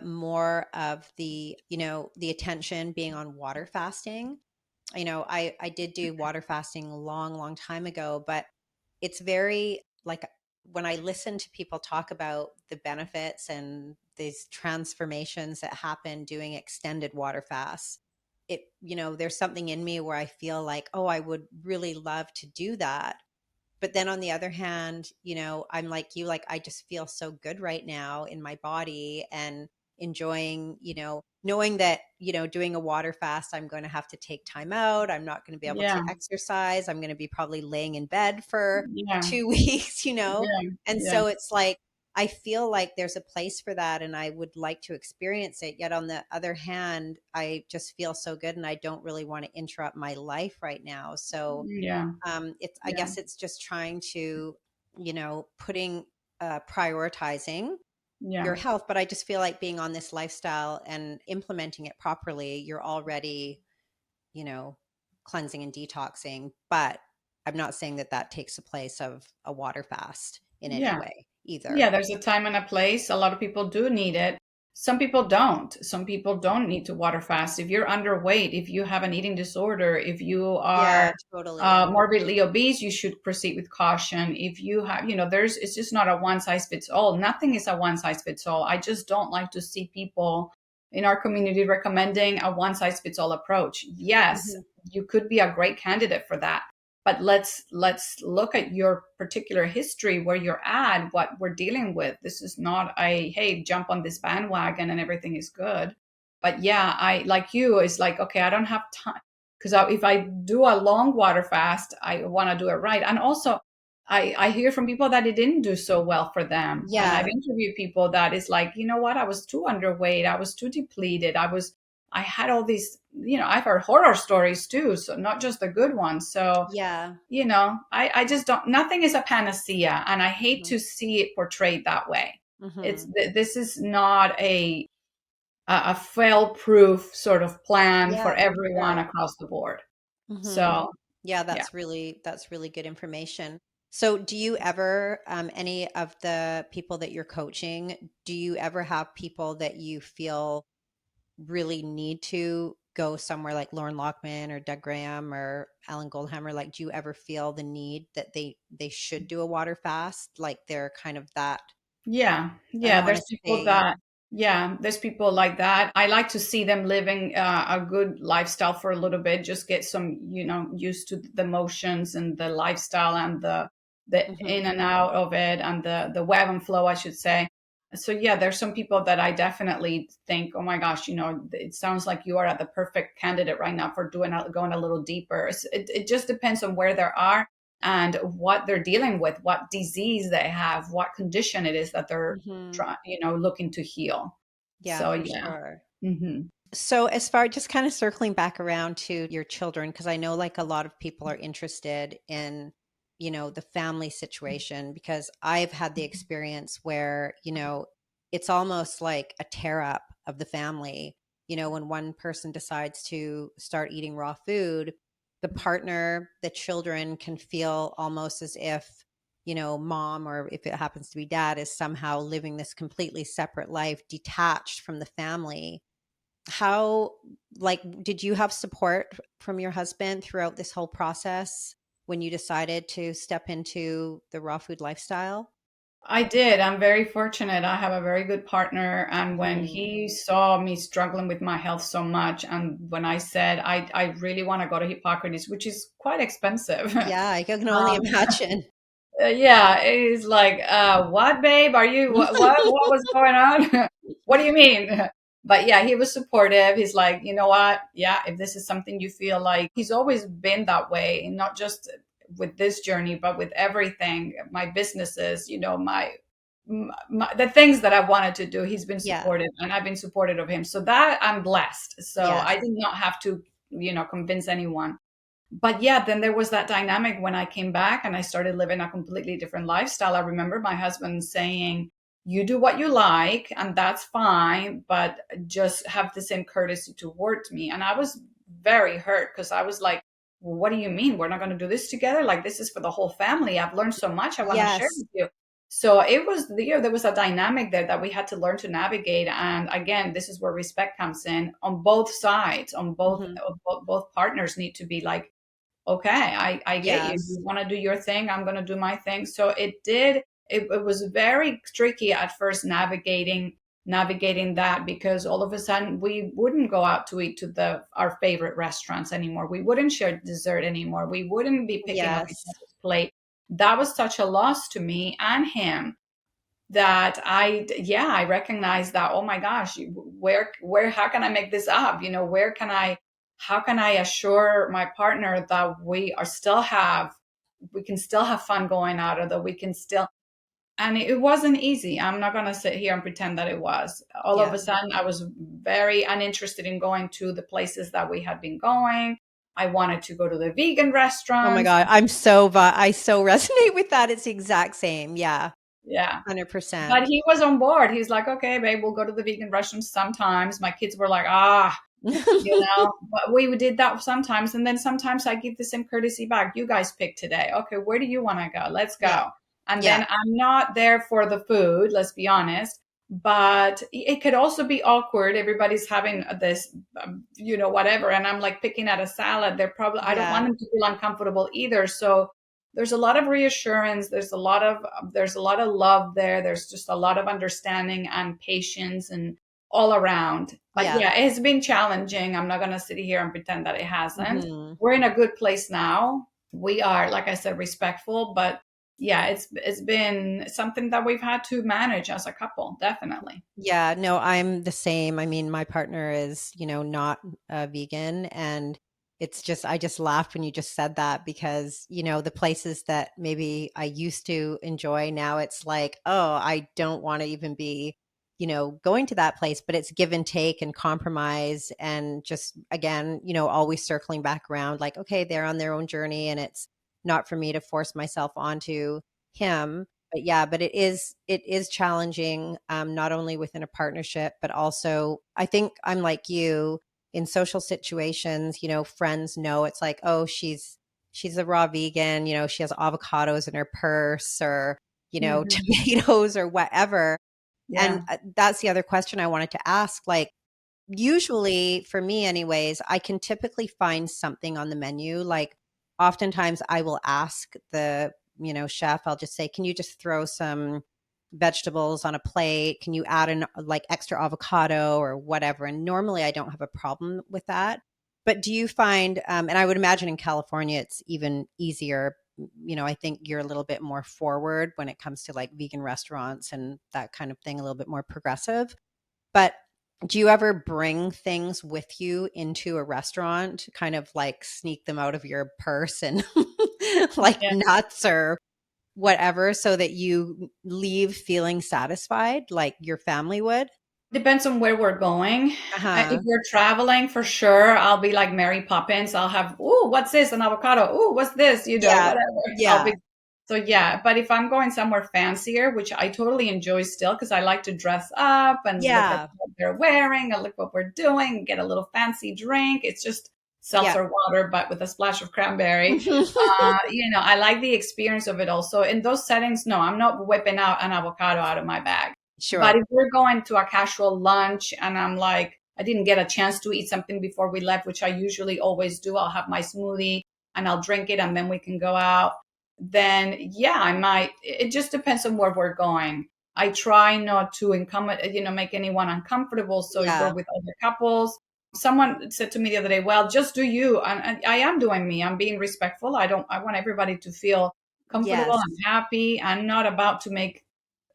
more of the attention being on water fasting. I did do water fasting a long, long time ago, but it's very like when I listen to people talk about the benefits and these transformations that happen doing extended water fasts, there's something in me where I feel like, oh, I would really love to do that. But then on the other hand, I'm like you, like I just feel so good right now in my body and enjoying, knowing that, doing a water fast, I'm going to have to take time out. I'm not going to be able to Yeah, exercise. I'm going to be probably laying in bed for yeah, 2 weeks. yeah, And yeah, so it's like, I feel like there's a place for that and I would like to experience it. Yet on the other hand, I just feel so good and I don't really want to interrupt my life right now. So, yeah, I yeah, guess it's just trying to, putting, prioritizing your yeah. health. But I just feel like being on this lifestyle and implementing it properly, you're already, you know, cleansing and detoxing. But I'm not saying that that takes the place of a water fast in any Yeah. way Yeah, either. there's a time and a place. A lot of people do need it. Some people don't. Some people don't need to water fast. If you're underweight, if you have an eating disorder, if you Yeah, are totally. morbidly obese, you should proceed with caution. If you have, it's just not a one size fits all. Nothing is a one size fits all. I just don't like to see people in our community recommending a one size fits all approach. Yes, Hmm. you could be a great candidate for that, but let's look at your particular history, where you're at, what we're dealing with. This is not a, hey, jump on this bandwagon and everything is good. But yeah, I like you, it's like, okay, I don't have time, because if I do a long water fast, I want to do it right. And also I hear from people that it didn't do so well for them, and I've Yeah. interviewed people that is like, you know what, I was too underweight, I was too depleted, I had all these, I've heard horror stories too, so not just the good ones. So Yeah. I just don't, nothing is a panacea. And I hate Hmm. to see it portrayed that way. Hmm. This is not a fail proof sort of plan for Yeah, for everyone sure. across the board. Hmm. So, Yeah, yeah. that's really good information. So, do you ever, any of the people that you're coaching, do you ever have people that you feel really need to go somewhere like Lauren Lockman or Doug Graham or Alan Goldhammer? Like, do you ever feel the need that they should do a water fast? Like they're kind of that, Yeah. I don't Yeah. want to say, There's people like that. I like to see them living a good lifestyle for a little bit, just get some, used to the motions and the lifestyle and the mhm. in and out of it and the web and flow, I should say. So yeah, there's some people that I definitely think, oh my gosh, it sounds like you are at the perfect candidate right now for going a little deeper. It just depends on where they are. and what they're dealing with, what disease they have, what condition it is that they're Hmm. trying, looking to heal. Yeah, So for yeah. sure. Hmm. So as far just kind of circling back around to your children, because I know like a lot of people are interested in, the family situation, because I've had the experience where, it's almost like a tear up of the family. When one person decides to start eating raw food, the partner, the children can feel almost as if, mom, or if it happens to be dad, is somehow living this completely separate life, detached from the family. How, like, did you have support from your husband throughout this whole process when you decided to step into the raw food lifestyle? I did. I'm very fortunate. I have a very good partner. And when Hmm. he saw me struggling with my health so much, and when I said, I really want to go to Hippocrates, which is quite expensive. Yeah, I can only imagine. Yeah, he's like, what, babe? Are you, what was going on? What do you mean? But yeah, he was supportive. He's like, you know what? Yeah, if this is something you feel like, he's always been that way, and not just with this journey, but with everything, my businesses, the things that I wanted to do. He's been Yeah. supportive, and I've been supportive of him. So that I'm blessed. So Yes. I did not have to, convince anyone. But yeah, then there was that dynamic when I came back and I started living a completely different lifestyle. I remember my husband saying, you do what you like, and that's fine, but just have the same courtesy towards me. And I was very hurt, because I was like, well, what do you mean? We're not going to do this together? Like, this is for the whole family. I've learned so much. I want to share Yes. with you. So it was there was a dynamic there that we had to learn to navigate. And again, this is where respect comes in on both sides, on both, Hmm. both partners need to be like, okay, I get you. Yes. You want to do your thing. I'm going to do my thing. So it was very tricky at first navigating that, because all of a sudden we wouldn't go out to eat to our favorite restaurants anymore. We wouldn't share dessert anymore. We wouldn't be picking up each Yes. other's plate. That was such a loss to me and him, that I recognize that, oh my gosh, where how can I make this up? Where can I how can I assure my partner that we can still have fun going out, or that we can still. And it wasn't easy. I'm not going to sit here and pretend that it was. All of Yeah. a sudden, I was very uninterested in going to the places that we had been going. I wanted to go to the vegan Oh my restaurants. God. I so resonate with that. It's the exact same. Yeah. Yeah. But 100%. he was on board. He's like, okay, babe, we'll go to the vegan restaurants sometimes. My kids were like, but we did that sometimes. And then sometimes I give the same courtesy back. You guys pick today. Okay, where do you want to go? Let's Yeah. go. And Yeah. then I'm not there for the food, let's be honest. But it could also be awkward. Everybody's having this, whatever. And I'm like picking at a salad. I don't want Yeah. them to feel uncomfortable either. So there's a lot of reassurance. There's a lot of love there. There's just a lot of understanding and patience and all around. But Yeah. yeah, it's been challenging. I'm not going to sit here and pretend that it hasn't. Hmm. We're in a good place now. We are, like I said, respectful, but yeah, it's been something that we've had to manage as a couple, definitely. Yeah, no, I'm the same. I mean, my partner is, not a vegan, and I just laughed when you just said that, because, the places that maybe I used to enjoy, now it's like, oh, I don't want to even be, going to that place, but it's give and take and compromise, and just again, always circling back around like, okay, they're on their own journey, and it's not for me to force myself onto him. But yeah, but it is challenging, not only within a partnership, but also I think I'm like you in social situations. Friends know it's like, oh, she's a raw vegan. She has avocados in her purse, or Hmm. tomatoes or whatever. And Yeah. that's the other question I wanted to ask. Like, usually for me, anyways, I can typically find something on the menu. Like, oftentimes I will ask the, chef, I'll just say, can you just throw some vegetables on a plate? Can you add an like extra avocado or whatever? And normally I don't have a problem with that. But do you find, and I would imagine in California it's even easier. I think you're a little bit more forward when it comes to like vegan restaurants and that kind of thing, a little bit more progressive. But do you ever bring things with you into a restaurant, kind of like sneak them out of your purse and like Yeah. nuts or whatever, so that you leave feeling satisfied like your family would? Depends on where we're going. If Uh-huh. we're traveling, for sure, I'll be like Mary Poppins. I'll have, ooh, what's this? An avocado. Ooh, what's this? Yeah. Whatever. I'll Yeah. be so yeah. But if I'm going somewhere fancier, which I totally enjoy still, because I like to dress up and look at Yeah. what they're wearing and look what we're doing, get a little fancy drink. It's just Yeah. seltzer water, but with a splash of cranberry. I like the experience of it also. In those settings, no, I'm not whipping out an avocado out of my bag. But Sure. if we're going to a casual lunch and I'm like, I didn't get a chance to eat something before we left, which I usually always do, I'll have my smoothie and I'll drink it and then we can go out. Then, yeah, I might. It just depends on where we're going. I try not to make anyone uncomfortable. So if we're Yeah. with other couples, someone said to me the other day, well, just do you. And I am doing me. I'm being respectful. I want everybody to feel comfortable Yes. and happy. I'm not about to make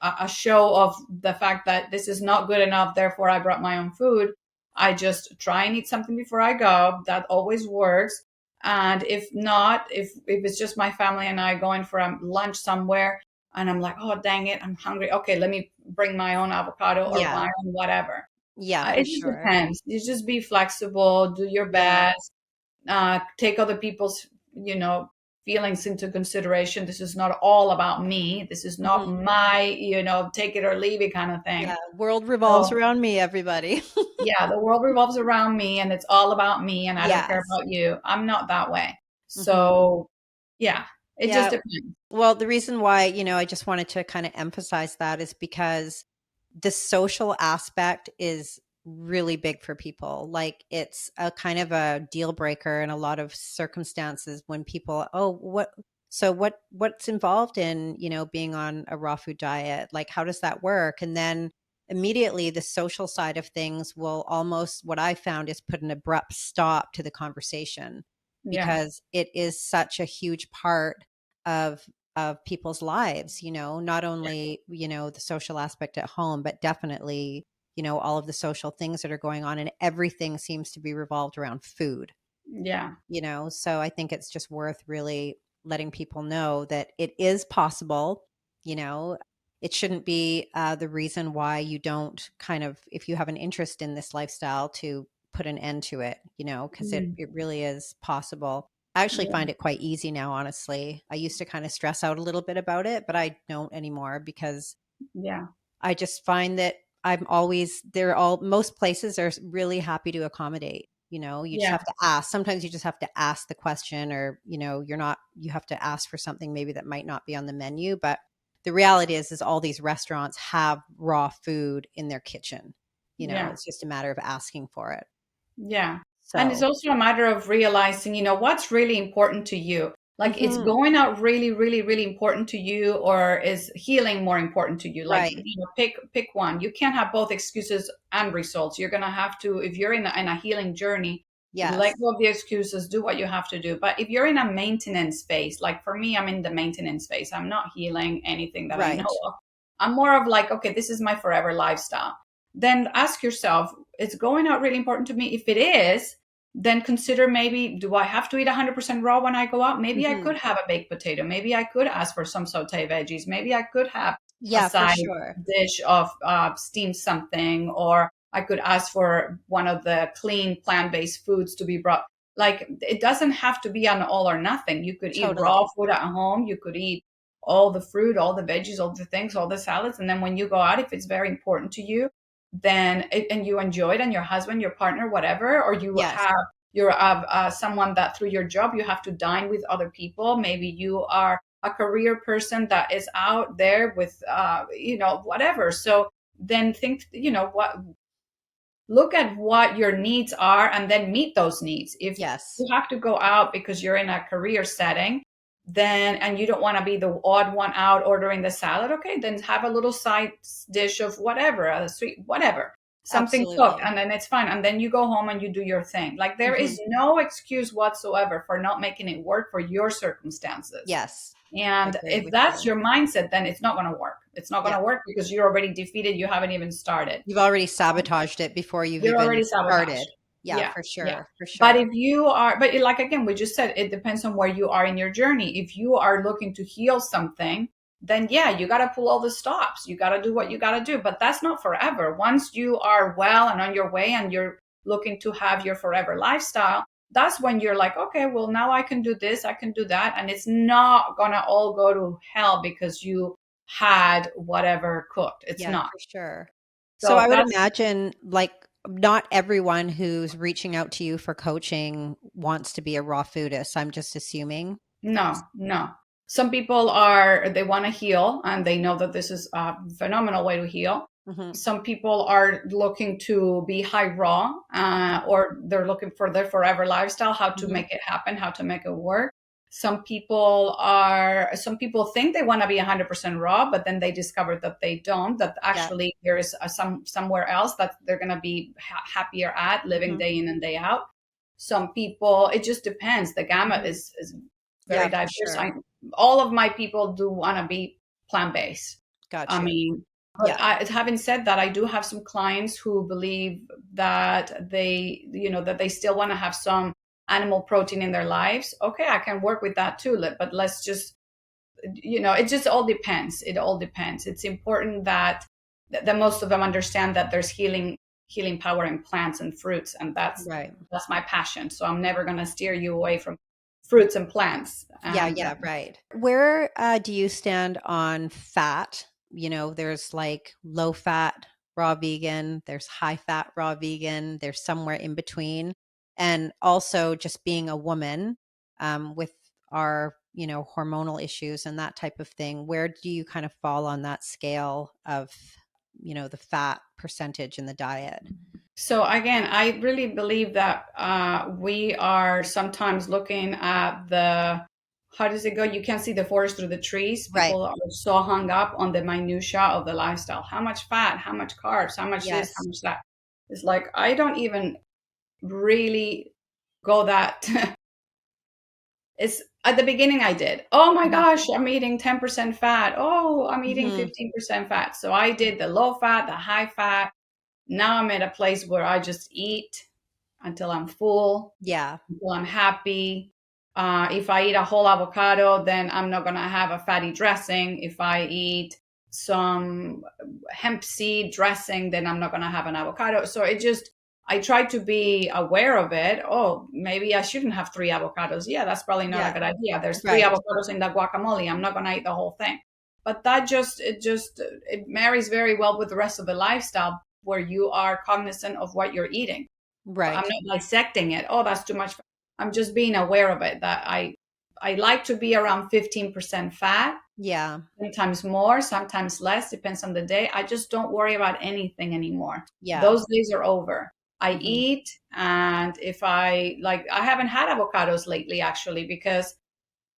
a show of the fact that this is not good enough, therefore I brought my own food. I just try and eat something before I go. That always works. And if not, if it's just my family and I going for a lunch somewhere and I'm like, oh dang it, I'm hungry, okay, let me bring my own avocado or Yeah. my own whatever. Yeah, It for just sure. depends. You just be flexible, do your Yeah. best, take other people's feelings into consideration. This is not all about me. This is not Mhm. my take it or leave it kind of thing. Yeah. World revolves So around me, everybody. yeah, the world revolves around me and it's all about me and I don't care Yes. about you. I'm not that way. Mhm. So yeah, it just Yeah. depends. Well, the reason why, I just wanted to kind of emphasize that is because the social aspect is really big for people. Like it's a kind of a deal breaker in a lot of circumstances when people, oh, what's involved in, being on a raw food diet? Like, how does that work? And then immediately the social side of things will almost, what I found is put an abrupt stop to the conversation Yeah. because it is such a huge part of people's lives, not only, the social aspect at home, but definitely, all of the social things that are going on, and everything seems to be revolved around food, Yeah. so I think it's just worth really letting people know that it is possible, you know, it shouldn't be the reason why you don't kind of, if you have an interest in this lifestyle, to put an end to it, because it, Mm. it really is possible. I actually Yeah. find it quite easy now, honestly. I used to kind of stress out a little bit about it, but I don't anymore because Yeah. I just find that I'm always they're all most places are really happy to accommodate. You just Yeah. have to ask. Sometimes you just have to ask the question, or, you have to ask for something maybe that might not be on the menu. But the reality is all these restaurants have raw food in their kitchen. Yeah. It's just a matter of asking for it. Yeah. And it's So, also a matter of realizing, what's really important to you. Like, it's mhm, going out really, really, really important to you, or is healing more important to you? Like, right. pick one. You can't have both excuses and results. You're gonna have to, if you're in a healing journey, let Yes. go of the excuses, do what you have to do. But if you're in a maintenance phase, like for me, I'm in the maintenance phase. I'm not healing anything that I know Right. of. I'm more of like, okay, this is my forever lifestyle. Then ask yourself, is going out really important to me? If it is, then consider, maybe, do I have to eat 100% raw when I go out? Maybe I Mhm. could have a baked potato. Maybe I could ask for some saute veggies. Maybe I could have a Yeah, for side sure. dish of steamed something, or I could ask for one of the clean plant-based foods to be brought. Like, it doesn't have to be an all or nothing. You could eat raw Totally. food at home. You could eat all the fruit, all the veggies, all the things, all the salads. And then when you go out, if it's very important to you, then and you enjoy it, and your husband, your partner, whatever, or Yes. you're someone that through your job you have to dine with other people. Maybe you are a career person that is out there with whatever. So then think, what look at what your needs are and then meet those needs. If Yes. you have to go out because you're in a career setting, then, and you don't want to be the odd one out ordering the salad, okay, then have a little side dish of whatever, a sweet whatever, something cooked, Absolutely. and then it's fine. And then you go home and you do your thing. Like, there Mhm. is no excuse whatsoever for not making it work for your circumstances. Yes. I And agree if with that's you. your mindset, then it's not going to work. It's not going Yeah. to work because you're already defeated. You haven't even started. You've already sabotaged it before you've You're even already sabotaged. started. Yeah, Yeah, for yeah. sure. For But sure. if you are, but like again, we just said it depends on where you are in your journey. If you are looking to heal something, then yeah, you got to pull all the stops. You got to do what you got to do. But that's not forever. Once you are well and on your way and you're looking to have your forever lifestyle, that's when you're like, okay, well, now I can do this, I can do that. And it's not going to all go to hell because you had whatever cooked. It's Yeah, not. for sure. So So I would that's imagine like not everyone who's reaching out to you for coaching wants to be a raw foodist. I'm just assuming. no, no. Some people are, they want to heal and they know that this is a phenomenal way to heal. Hmm. Some people are looking to be high raw, or they're looking for their forever lifestyle, how to Hmm. make it happen, how to make it work. Some people think they want to be 100% raw, but then they discover that they don't, that Yeah. actually there is somewhere else that they're going to be happier at living Hmm. day in and day out. Some people, it just depends. The gamut Hmm. is Yeah, very for diverse. sure. All of my people do want to be plant-based. Got I you. mean, but Yeah. having said that, I do have some clients who believe that that they still want to have some animal protein in their lives. Okay, I can work with that too. But let's just, it just all depends. It all depends. It's important that most of them understand that there's healing power in plants and fruits, and Right. that's my passion. So I'm never going to steer you away from fruits and plants. Yeah, And yeah, right. Where do you stand on fat? There's like low fat raw vegan, there's high fat raw vegan, there's somewhere in between. And also just being a woman with our, hormonal issues and that type of thing, where do you kind of fall on that scale of, the fat percentage in the diet? so again, I really believe that we are sometimes looking at how does it go? You can't see the forest through the trees. Right. People are so hung up on the minutia of the lifestyle. How much fat, how much carbs, how much this, how Yes. much that. It's like, I don't even really go that. It's at the beginning I did. Oh my Hmm. gosh, I'm eating 10% fat. Oh, I'm eating Hmm. 15% fat. So I did the low fat, the high fat. Now I'm at a place where I just eat until I'm full, Yeah. until I'm happy. If I eat a whole avocado, then I'm not going to have a fatty dressing. If I eat some hemp seed dressing, then I'm not going to have an avocado. So I try to be aware of it. Oh, maybe I shouldn't have three avocados. Yeah, that's probably not a Yeah. good idea. There's three Right. avocados in the guacamole. I'm not going to eat the whole thing. But it marries very well with the rest of the lifestyle where you are cognizant of what you're eating. I'm Right. not dissecting it. Oh, that's too much. I'm just being aware of it, that I like to be around 15% fat, Yeah. sometimes more, sometimes less, depends on the day. I just don't worry about anything anymore. Yeah. Those days are over. I Hmm. eat, and if I haven't had avocados lately actually, because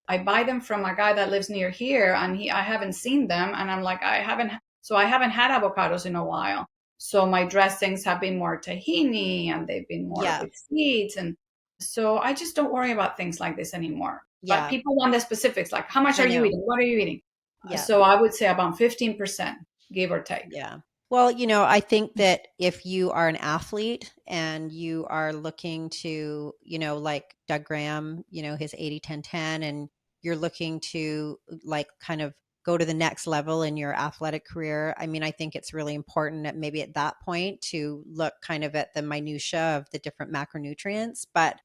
I buy them from a guy that lives near here, and I haven't seen them, and I'm like, I haven't had avocados in a while. So my dressings have been more tahini, and they've been more Yeah. with seeds, and so I just don't worry about things like this anymore. But Yeah. people want the specifics, like how much I are you know. eating? What are you eating? Yeah. So I would say about 15%, give or take. Yeah. Well, I think that if you are an athlete and you are looking to, like Doug Graham, his 80-10-10, and you're looking to like kind of go to the next level in your athletic career, I mean, I think it's really important that maybe at that point to look kind of at the minutia of the different macronutrients. But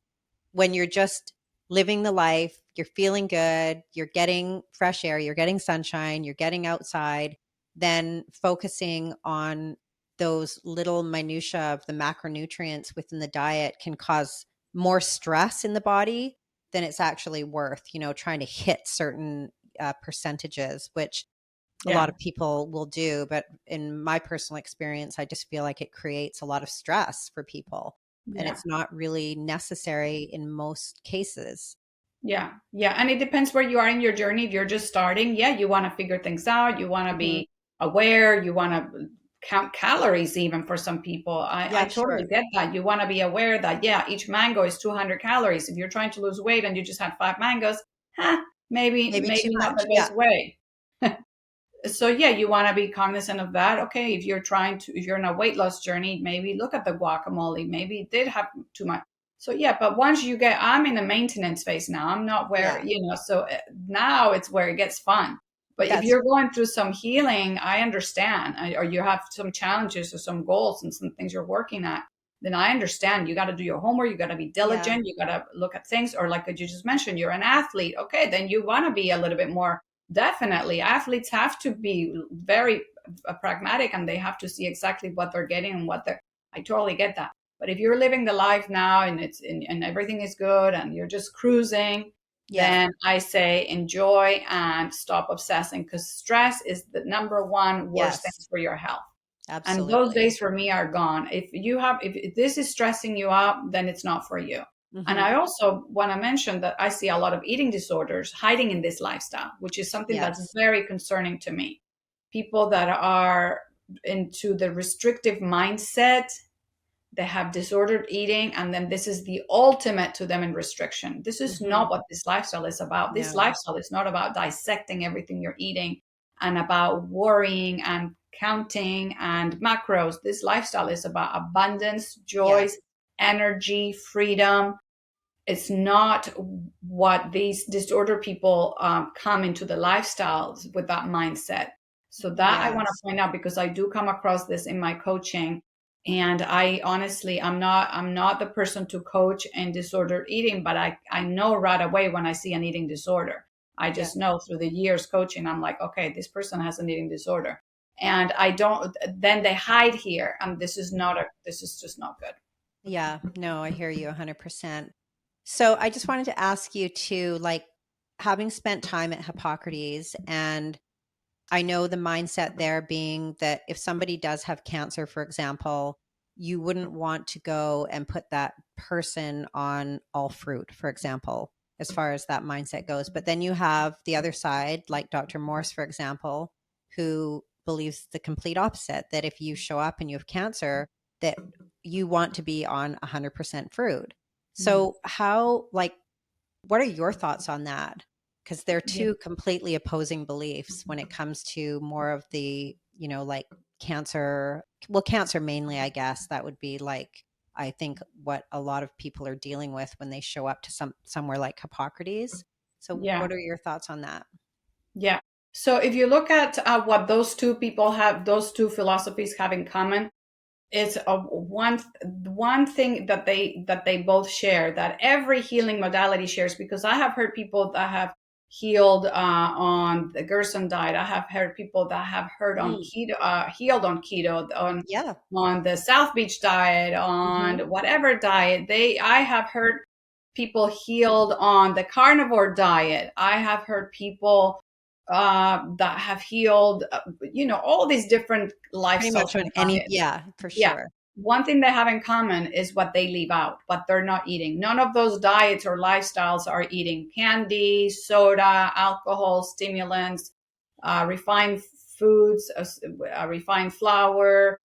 when you're just living the life, you're feeling good, you're getting fresh air, you're getting sunshine, you're getting outside, then focusing on those little minutia of the macronutrients within the diet can cause more stress in the body than it's actually worth, trying to hit certain percentages, which a lot Yeah. of people will do. But in my personal experience, I just feel like it creates a lot of stress for people. And Yeah. it's not really necessary in most cases. Yeah, yeah. And it depends where you are in your journey. If you're just starting, yeah, you want to figure things out. You want to Hmm. be aware. You want to count calories, even for some people. I Yeah, totally sure. get that. You want to be aware that, yeah, each mango is 200 calories. If you're trying to lose weight and you just had five mangoes, maybe, Maybe too maybe not much. the Yeah. best way. So yeah, you want to be cognizant of that. Okay, if you're in a weight loss journey, maybe look at the guacamole. Maybe it did have too much. So yeah, but once I'm in a maintenance phase now. I'm not where, Yeah. so now it's where it gets fun. But if That's you're going through some healing, I understand, or you have some challenges or some goals and some things you're working at, then I understand. You got to do your homework. You got to be yeah. diligent. You got to look at things. Or like you just mentioned, you're an athlete. Okay, then you want to be a little bit more. Definitely, athletes have to be very pragmatic, and they have to see exactly what they're getting and what they're. I totally get that. But if you're living the life now and and everything is good and you're just cruising, Yeah. then I say enjoy and stop obsessing, because stress is the number one worst thing Yes. for your health. And those Absolutely. days for me are gone. If this is stressing you out, then it's not for you. And Hmm. I also want to mention that I see a lot of eating disorders hiding in this lifestyle, which is something that's Yes. very concerning to me. People that are into the restrictive mindset, they have disordered eating, and then this is the ultimate to them in restriction. This is Hmm. not what this lifestyle is about. This No. lifestyle is not about dissecting everything you're eating and about worrying and counting and macros. This lifestyle is about abundance, Yeah. joy, energy, freedom. It's not what these disorder people come into the lifestyles with that mindset. So that I want to Yes. point out, because I do come across this in my coaching. And I honestly, I'm not the person to coach in disordered eating, but I know right away when I see an eating disorder. I Yeah. just know through the years coaching, I'm like, okay, this person has an eating disorder. And I don't, then they hide here. And this is just not good. Yeah. No, I hear you 100%. So I just wanted to ask you to, like, having spent time at Hippocrates, and I know the mindset there being that if somebody does have cancer, for example, you wouldn't want to go and put that person on all fruit, for example, as far as that mindset goes. But then you have the other side, like Dr. Morse, for example, who believes the complete opposite, that if you show up and you have cancer, that you want to be on 100% fruit. So how, like, what are your thoughts on that? Because they're Yeah. two completely opposing beliefs when it comes to more of the, like cancer. Well, cancer mainly, I guess that would be like, I think what a lot of people are dealing with when they show up to somewhere like Hippocrates. So Yeah. what are your thoughts on that? Yeah. So if you look at what those two philosophies have in common, it's one thing that they both share, that every healing modality shares. Because I have heard people that have healed on the Gerson diet. I have heard people that have heard on Mm, keto, healed on keto, yeah. on the South Beach diet, on Hmm. whatever diet. I have heard people healed on the carnivore diet. I have heard people that have healed, all these different Pretty lifestyles much on and any, diets. yeah, for Yeah. sure. One thing they have in common is what they leave out, what they're not eating. None of those diets or lifestyles are eating candy, soda, alcohol, stimulants, refined foods, refined flour,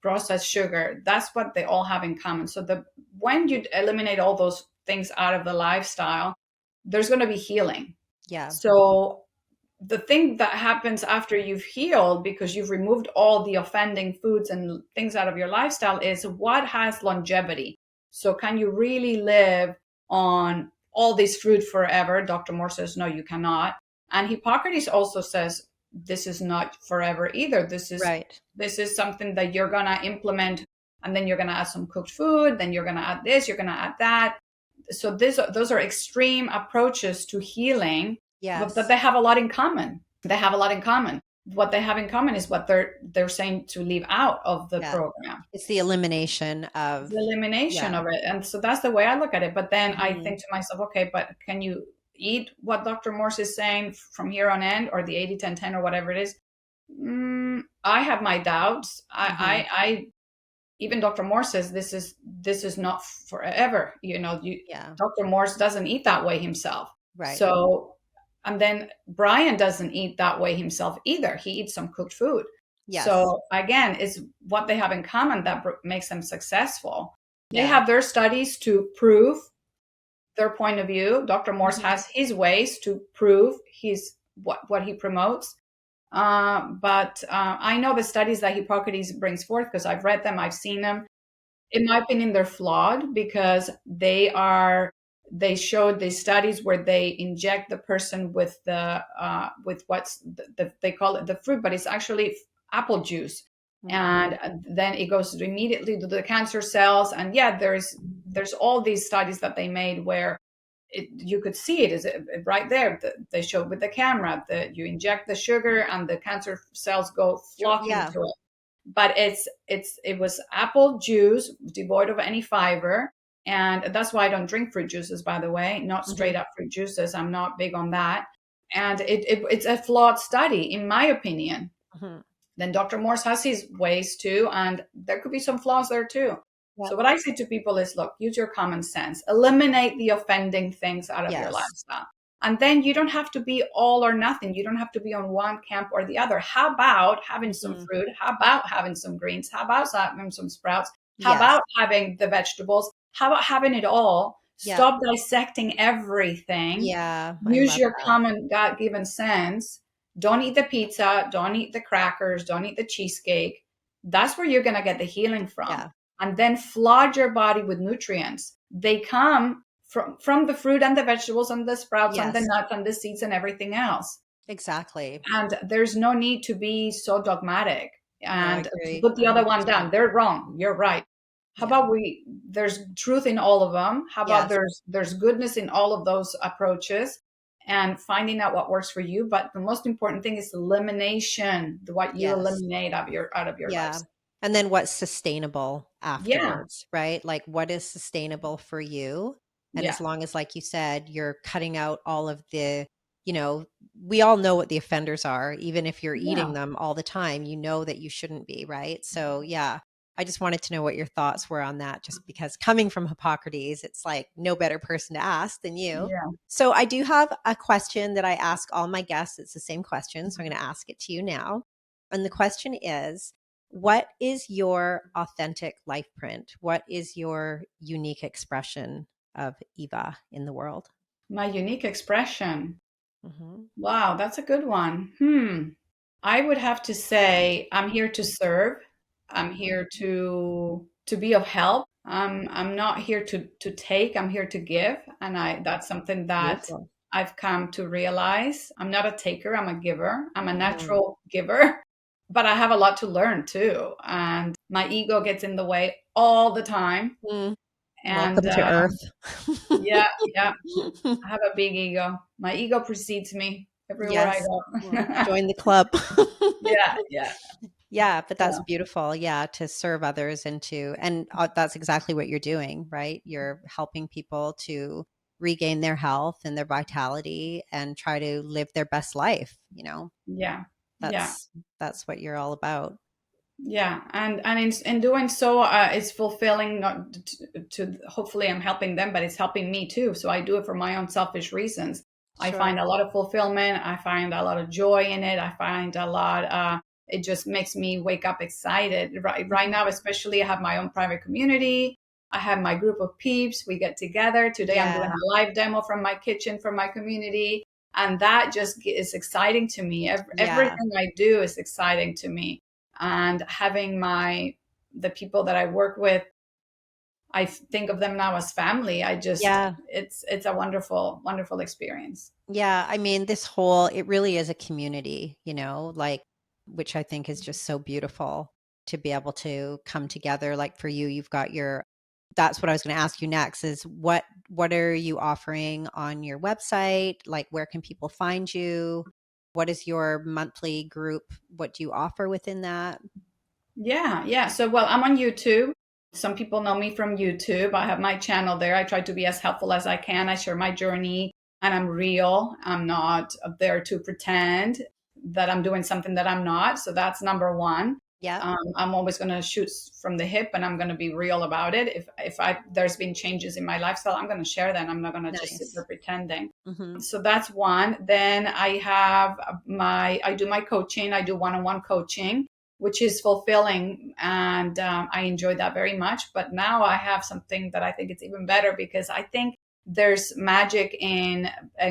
processed sugar. That's what they all have in common. So when you eliminate all those things out of the lifestyle, there's going to be healing. Yeah. So the thing that happens after you've healed, because you've removed all the offending foods and things out of your lifestyle, is what has longevity. So can you really live on all this fruit forever? Dr. Moore says, no, you cannot. And Hippocrates also says, this is not forever either. Right. This is something that you're going to implement, and then you're going to add some cooked food, then you're going to add this, you're going to add that. So those are extreme approaches to healing, but Yes. they have a lot in common. They have a lot in common. What they have in common is what they're saying to leave out of the Yeah. program, It's the elimination of, the elimination yeah. of it. And so that's the way I look at it. But then I Hmm. think to myself, okay, but can you eat what Dr. Morse is saying from here on end, or the 80-10-10 or whatever it is? I have my doubts. Hmm. I even Dr. Morse says this is not forever. Yeah. Dr. Morse doesn't eat that way himself. Right. So, and then Brian doesn't eat that way himself either. He eats some cooked food. Yes. So again, it's what they have in common that makes them successful. They Yeah. have their studies to prove their point of view. Dr. Morse Hmm. has his ways to prove what he promotes. But I know the studies that Hippocrates brings forth because I've read them, I've seen them. In my opinion, they're flawed because they showed these studies where they inject the person with with what's they call it the fruit, but it's actually apple juice, and then it goes immediately to the cancer cells. And yeah, there's all these studies that they made where you could see it is right there. They showed with the camera that you inject the sugar and the cancer cells go flocking Yeah. to it. But it was apple juice devoid of any fiber, and that's why I don't drink fruit juices, by the way, not straight up fruit juices. I'm not big on that, and it's a flawed study in my opinion. Mm-hmm. Then Dr. Morse has his ways too, and there could be some flaws there too. Yep. So what I say to people is, look, use your common sense, eliminate the offending things out of your Yes. lifestyle. And then you don't have to be all or nothing. You don't have to be on one camp or the other. How about having some fruit? How about having some greens? How about having some sprouts? How about having the vegetables? How about having it all? Yeah. Stop dissecting everything. Yeah. Use your common God-given sense. Don't eat the pizza. Don't eat the crackers. Don't eat the cheesecake. That's where you're going to get the healing from. Yeah. And then flood your body with nutrients. They come from the fruit and the vegetables and the sprouts and the nuts and the seeds and everything else. Exactly. And there's no need to be so dogmatic and put the 100%. other one down. They're wrong. You're right. How about there's truth in all of them. How about there's goodness in all of those approaches, and finding out what works for you. But the most important thing is elimination, what you eliminate out of your life. And then what's sustainable afterwards, right? Like what is sustainable for you? And as long as, like you said, you're cutting out all of the, we all know what the offenders are. Even if you're eating them all the time, you know that you shouldn't be, right? So I just wanted to know what your thoughts were on that, just because coming from Hippocrates, it's like no better person to ask than you. Yeah. So I do have a question that I ask all my guests. It's the same question. So I'm going to ask it to you now. And the question is, what is your authentic life print? What is your unique expression of Eva in the world? My unique expression. Wow, that's a good one. I would have to say I'm here to serve. I'm here to be of help. I'm not here to take. I'm here to give, and that's something that I've come to realize. I'm not a taker. I'm a giver. I'm a natural giver, but I have a lot to learn too, and my ego gets in the way all the time. And welcome to Earth. Yeah. I have a big ego. My ego precedes me everywhere I go. Well, join the club. Yeah, but that's beautiful. Yeah, to serve others and that's exactly what you're doing, right? You're helping people to regain their health and their vitality and try to live their best life, Yeah. That's what you're all about. Yeah, and in doing so, it's fulfilling. Not to hopefully, I'm helping them, but it's helping me too. So I do it for my own selfish reasons. Sure. I find a lot of fulfillment. I find a lot of joy in it. I find a lot. It just makes me wake up excited. Right now, especially, I have my own private community. I have my group of peeps. We get together. Today, I'm doing a live demo from my kitchen from my community, and that just is exciting to me. Everything I do is exciting to me. And having the people that I work with, I think of them now as family. It's a wonderful, wonderful experience. Yeah. I mean, it really is a community, which I think is just so beautiful to be able to come together. Like for you, you've got that's what I was going to ask you next is what are you offering on your website? Like where can people find you? What is your monthly group? What do you offer within that? Yeah. So, I'm on YouTube. Some people know me from YouTube. I have my channel there. I try to be as helpful as I can. I share my journey and I'm real. I'm not there to pretend that I'm doing something that I'm not. So that's number one. Yeah. I'm always going to shoot from the hip and I'm going to be real about it. If there's been changes in my lifestyle, I'm going to share that. I'm not going to just sit there pretending. So that's one. Then I do my coaching. I do one-on-one coaching, which is fulfilling. And I enjoy that very much. But now I have something that I think it's even better because I think there's magic in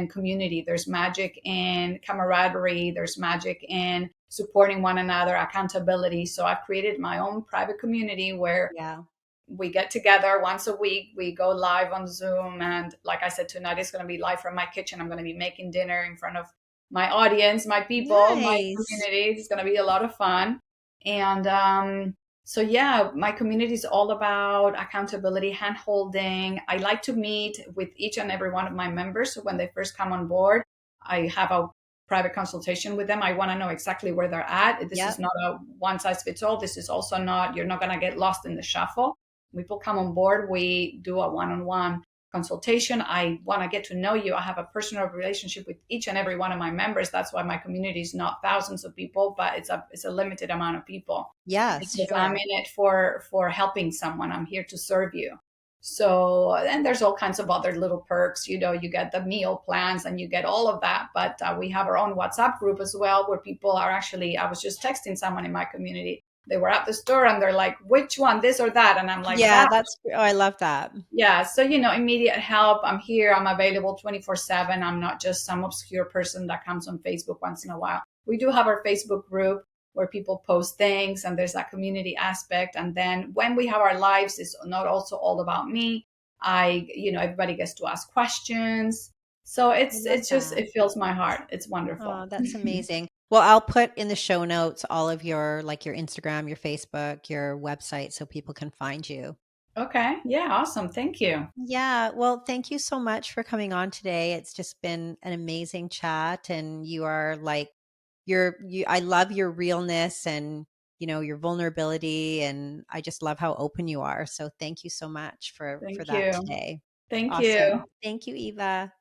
community. There's magic in camaraderie. There's magic in supporting one another, accountability. So I've created my own private community where Yeah. we get together once a week. We go live on Zoom. And like I said, tonight is going to be live from my kitchen. I'm going to be making dinner in front of my audience, my people, my Nice. community. It's going to be a lot of fun. And so, yeah, my community is all about accountability, hand holding. I like to meet with each and every one of my members. So when they first come on board, I have a private consultation with them. I want to know exactly where they're at. This Yep. is not a one size fits all. This is also not, you're not going to get lost in the shuffle. When people come on board, we do a one-on-one consultation. I want to get to know you. I have a personal relationship with each and every one of my members. That's why my community is not thousands of people, but it's a limited amount of people. Yes, Because I'm sure. in it for helping someone. I'm here to serve you. So, and there's all kinds of other little perks. You know, you get the meal plans and you get all of that. But we have our own WhatsApp group as well, where people are actually, I was just texting someone in my community. They were at the store and they're like, which one, this or that? And I'm like, Yeah, that. I love that. Yeah. So, immediate help. I'm here. I'm available 24/7. I'm not just some obscure person that comes on Facebook once in a while. We do have our Facebook group where people post things and there's that community aspect. And then when we have our lives, it's not also all about me. Everybody gets to ask questions. So I love it's just, that. it fills my heart. It's wonderful. Oh, that's amazing. Well, I'll put in the show notes all of your Instagram, your Facebook, your website so people can find you. Okay. Yeah. Awesome. Thank you. Yeah. Well, thank you so much for coming on today. It's just been an amazing chat, and you are I love your realness and, your vulnerability, and I just love how open you are. So thank you so much for Thank that you. today. Thank Awesome. you. Thank you, Eva.